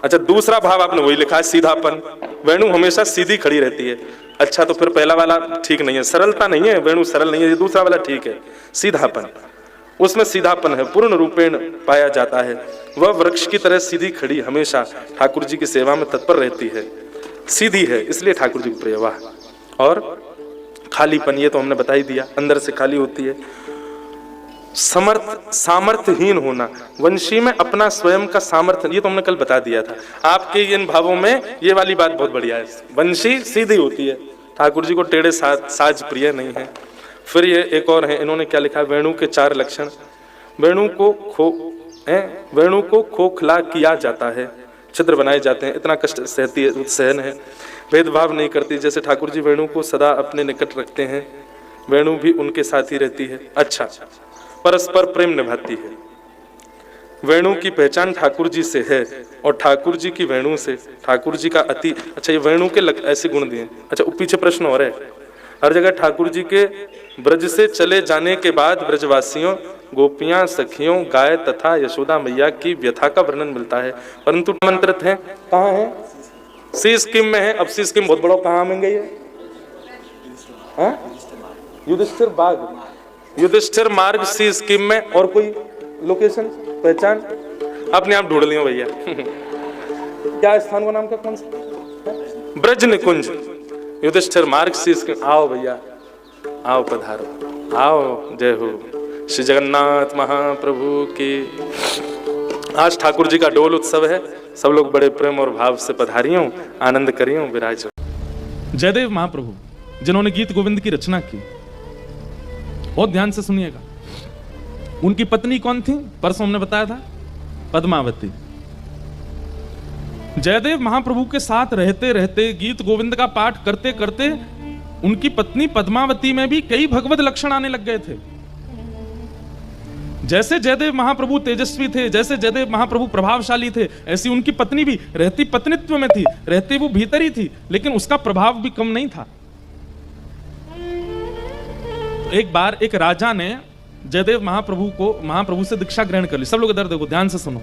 Speaker 1: अच्छा, दूसरा भाव आपने वही लिखा है, सीधापन, वेणु हमेशा सीधी खड़ी रहती है। अच्छा, तो फिर पहला वाला ठीक नहीं है, सरलता नहीं है, वेणु सरल नहीं है, ये दूसरा वाला ठीक है, सीधापन, उसमें सीधापन है, पूर्ण रूपेण पाया जाता है। वह वृक्ष की तरह सीधी खड़ी हमेशा ठाकुर जी की सेवा में तत्पर रहती है, सीधी है, इसलिए ठाकुर जी को प्रिय। वाह। और खालीपन, ये तो हमने बता ही दिया, अंदर से खाली होती है। सामर्थ्यहीन होना, वंशी में अपना स्वयं का सामर्थ्य, ये तो हमने कल बता दिया था। आपके इन भावों में ये वाली बात बहुत बढ़िया है, वंशी सीधी होती है, ठाकुर जी को टेढ़े साज प्रिय नहीं है। फिर ये एक और है, इन्होंने क्या लिखा, वेणु के 4 लक्षण। वेणु को खोखला किया जाता है, छिद्र बनाए जाते हैं, इतना कष्ट सहती है, सहन है, भेदभाव नहीं करती। जैसे ठाकुर जी वेणु को सदा अपने निकट रखते हैं, वेणु भी उनके साथ ही रहती है। अच्छा, परस्पर प्रेम निभाती है। वेणु की पहचान ठाकुर जी से है और ठाकुर जी की वेणु से, ठाकुर जी का अति। अच्छा, ये वेणु के ऐसे गुण दिए। अच्छा, पीछे प्रश्न हो रहा है, हर जगह ठाकुर जी के ब्रज से चले जाने के बाद ब्रजवासियों, गोपियां, सखियों, गाय तथा यशोदा मैया की व्यथा का वर्णन मिलता है, परंतु आमंत्रित हैं कहाँ है? सी स्कीम में है। अब सी स्कीम बहुत बड़ा, कहाँ में गई है? युधिष्ठिर बाग, युधिष्ठिर मार्ग सी स्कीम में। और कोई लोकेशन पहचान अपने आप ढूंढ लियो भैया। क्या स्थान का नाम क्या, कौन सा? ब्रज निकुंज, युधिष्ठिर मार्ग सी स्कीम। आओ भैया, आओ, पधारो, आओ, जय हो श्री जगन्नाथ महाप्रभु की। आज ठाकुर जी का डोल उत्सव है, सब लोग बड़े प्रेम और भाव से पधारियों, आनंद करियों, विराज।
Speaker 2: जयदेव महाप्रभु जिन्होंने गीत गोविंद की रचना की, बहुत ध्यान से सुनिएगा। उनकी पत्नी कौन थी? परसों हमने बताया था, पद्मावती। जयदेव महाप्रभु के साथ रहते रहते, गीत गोविंद का पाठ करते करते, उनकी पत्नी पद्मावती में भी कई भगवत लक्षण आने लग गए थे। जैसे जयदेव महाप्रभु तेजस्वी थे, जैसे जयदेव महाप्रभु प्रभावशाली थे, ऐसी उनकी पत्नी भी रहती पत्नीत्व में थी, रहती वो भीतर ही थी, लेकिन उसका प्रभाव भी कम नहीं था। एक बार एक राजा ने जयदेव महाप्रभु से दीक्षा ग्रहण कर ली। सब लोग इधर देखो, ध्यान से सुनो।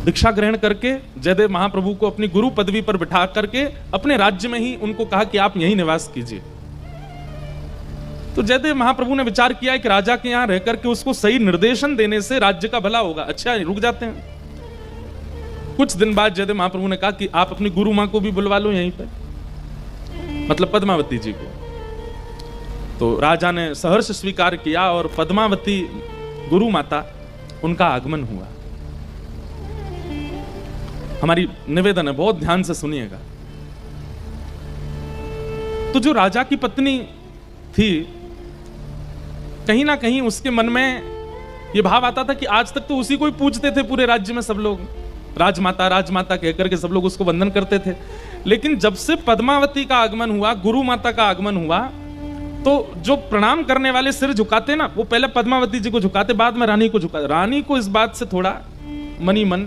Speaker 2: दीक्षा ग्रहण करके जयदेव महाप्रभु को अपनी गुरु पदवी पर बिठा करके अपने राज्य में ही उनको कहा कि आप यहीं निवास कीजिए। तो जयदेव महाप्रभु ने विचार किया कि राजा के यहां रहकर के उसको सही निर्देशन देने से राज्य का भला होगा। अच्छा, रुक जाते हैं। कुछ दिन बाद जयदेव महाप्रभु ने कहा कि आप अपनी गुरु मां को भी बुलवा लो यहीं पे, मतलब पद्मावती जी को। तो राजा ने सहर्ष स्वीकार किया और पद्मावती गुरु माता, उनका आगमन हुआ। हमारी निवेदन है, बहुत ध्यान से सुनिएगा। तो जो राजा की पत्नी थी, कहीं ना कहीं उसके मन में यह भाव आता था कि आज तक तो उसी को ही पूजते थे पूरे राज्य में सब लोग, राजमाता राजमाता कहकर के सब लोग उसको वंदन करते थे। लेकिन जब से पद्मावती का आगमन हुआ, गुरु माता का आगमन हुआ, तो जो प्रणाम करने वाले सिर झुकाते ना, वो पहले पद्मावती जी को झुकाते, बाद में रानी को झुकाते। रानी को इस बात से थोड़ा मनी मन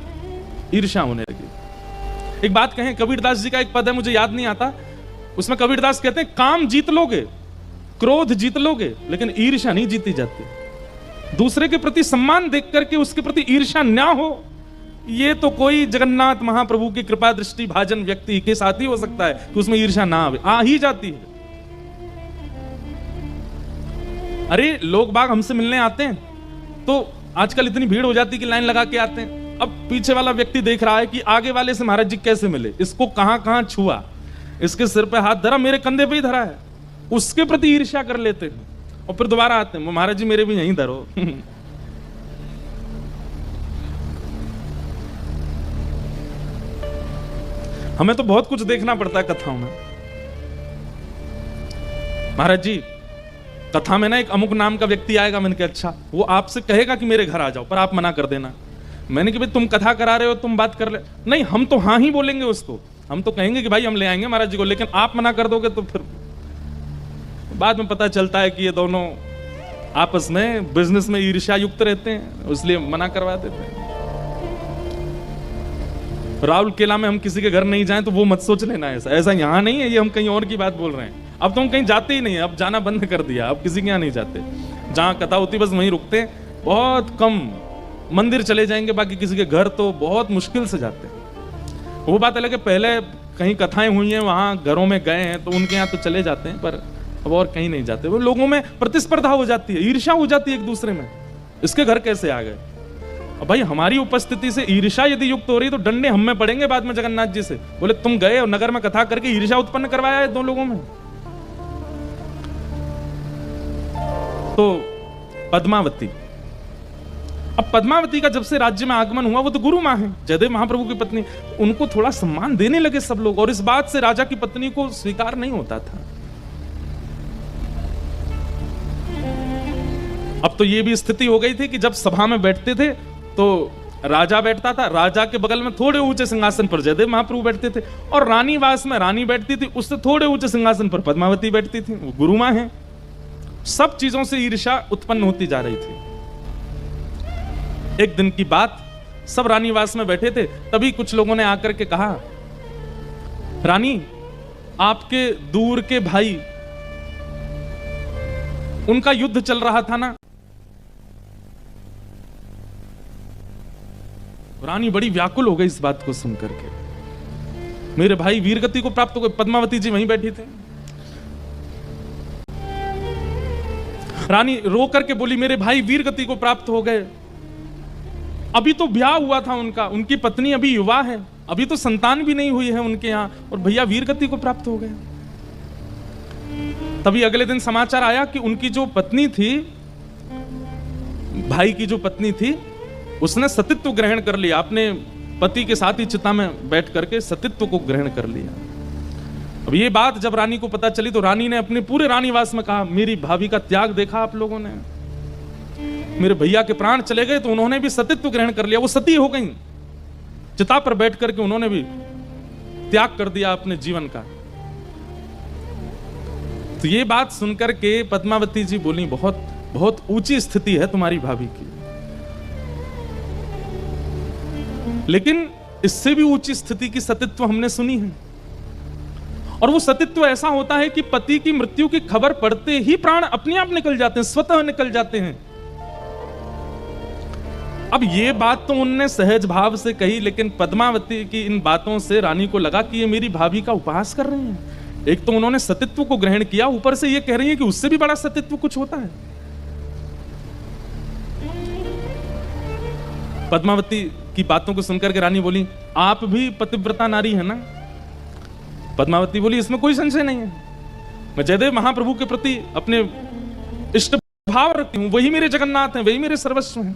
Speaker 2: ईर्ष्या होने लगी। एक बात कहें, कबीरदास जी का एक पद है, मुझे याद नहीं आता, उसमें कबीरदास कहते हैं, काम जीत लोगे, क्रोध जीत लोगे, लेकिन ईर्ष्या नहीं जीती जाती। दूसरे के प्रति सम्मान देख करके उसके प्रति ईर्ष्या ना हो, ये तो कोई जगन्नाथ महाप्रभु की कृपा दृष्टि भाजन व्यक्ति के साथ ही हो सकता है कि उसमें ईर्ष्या ना आवे, आ ही जाती है। अरे लोग बाग हमसे मिलने आते हैं तो आजकल इतनी भीड़ हो जाती कि लाइन लगा के आते हैं। अब पीछे वाला व्यक्ति देख रहा है कि आगे वाले से महाराज जी कैसे मिले, इसको कहां कहां छुआ, इसके सिर पे हाथ धरा, मेरे कंधे पे ही धरा है, उसके प्रति ईर्ष्या कर लेते हैं और फिर दोबारा आते हैं, महाराज जी मेरे भी यहीं धरो। हमें तो बहुत कुछ देखना पड़ता है कथाओं में। महाराज जी कथा में ना एक अमुक नाम का व्यक्ति आएगा, मैंने कहा अच्छा, वो आपसे कहेगा कि मेरे घर आ जाओ, पर आप मना कर देना। मैंने कहा भाई तुम कथा करा रहे हो, तुम बात कर ले, नहीं हम तो हाँ ही बोलेंगे उसको, हम तो कहेंगे कि भाई हम ले आएंगे महाराज जी को, लेकिन आप मना कर दोगे तो फिर बाद में पता चलता है कि ये दोनों आपस में बिजनेस में ईर्ष्या युक्त रहते हैं, इसलिए मना करवा देते हैं। राहुल केला में हम किसी के घर नहीं जाएं तो वो मत सोच लेना ऐसा, ऐसा यहाँ नहीं है, ये हम कहीं और की बात बोल रहे हैं। अब तो हम कहीं जाते ही नहीं है, अब जाना बंद कर दिया, अब किसी के यहाँ नहीं जाते। जहाँ कथा होती बस वहीं रुकते हैं, बहुत कम मंदिर चले जाएंगे, बाकी किसी के घर तो बहुत मुश्किल से जाते हैं। वो बात अलग है, पहले कहीं कथाएं हुई हैं वहाँ घरों में गए हैं तो उनके यहाँ तो चले जाते हैं, पर अब और कहीं नहीं जाते। वो लोगों में प्रतिस्पर्धा हो जाती है, ईर्ष्या हो जाती है एक दूसरे में, इसके घर कैसे आ गए। अब भाई हमारी उपस्थिति से ईर्ष्या यदि युक्त हो रही है तो डंडे हम में पड़ेंगे बाद में जगन्नाथ जी से, बोले तुम गए और नगर में कथा करके ईर्ष्या उत्पन्न करवाया है दो लोगों में। तो पद्मावती, अब पद्मावती का जब से राज्य में आगमन हुआ, वो तो गुरु मां है, जयदेव महाप्रभु की पत्नी, उनको थोड़ा सम्मान देने लगे सब लोग, और इस बात से राजा की पत्नी को स्वीकार नहीं होता था। अब तो ये भी स्थिति हो गई थी कि जब सभा में बैठते थे तो राजा बैठता था, राजा के बगल में थोड़े ऊंचे सिंहासन पर जयदेव महाप्रभु बैठते थे, और रानीवास में रानी बैठती थी, उससे थोड़े ऊंचे सिंहासन पर पद्मावती बैठती थी। वो गुरु मां है। सब चीजों से ईर्ष्या उत्पन्न होती जा रही थी। एक दिन की बात, सब रानीवास में बैठे थे, तभी कुछ लोगों ने आकर के कहा, रानी आपके दूर के भाई, उनका युद्ध चल रहा था ना। रानी बड़ी व्याकुल हो गई इस बात को सुनकर के, मेरे भाई वीरगति को प्राप्त हो गए। पद्मावती जी वहीं बैठी थे। रानी रो करके बोली, मेरे भाई वीरगति को प्राप्त हो गए, अभी तो ब्याह हुआ था उनका, उनकी पत्नी अभी युवा है, अभी तो संतान भी नहीं हुई है उनके यहां, और भैया वीरगति को प्राप्त हो गए। तभी अगले दिन समाचार आया कि उनकी जो पत्नी थी, भाई की जो पत्नी थी, उसने सतीत्व ग्रहण कर लिया, अपने पति के साथ ही चिता में बैठ करके सतीत्व को ग्रहण कर लिया। अब ये बात जब रानी को पता चली तो रानी ने अपने पूरे रानीवास में कहा, मेरी भाभी का त्याग देखा आप लोगों ने, मेरे भैया के प्राण चले गए तो उन्होंने भी सतीत्व ग्रहण कर लिया, वो सती हो गई, चिता पर बैठ करके उन्होंने भी त्याग कर दिया अपने जीवन का। तो ये बात सुनकर के पद्मावती जी बोली, बहुत बहुत ऊंची स्थिति है तुम्हारी भाभी की, लेकिन इससे भी ऊंची स्थिति की सतीत्व हमने सुनी है। और वो सतीत्व ऐसा होता है कि पति की मृत्यु की खबर पड़ते ही प्राण अपने आप निकल जाते हैं, स्वतः निकल जाते हैं। अब ये बात तो उनने सहज भाव से कही, लेकिन पद्मावती की इन बातों से रानी को लगा कि ये मेरी भाभी का उपहास कर रही हैं। एक तो उन्होंने सतीत्व को ग्रहण किया, ऊपर से ये कह रही है कि उससे भी बड़ा सतीत्व कुछ होता है। पद्मावती की बातों को सुनकर के रानी बोली, आप भी पतिव्रता नारी है ना। पद्मावती बोली, इसमें कोई संशय नहीं है, मैं जयदेव महाप्रभु के प्रति अपने इष्ट भाव रखती हूं, वही मेरे जगन्नाथ हैं, वही मेरे सर्वस्व हैं।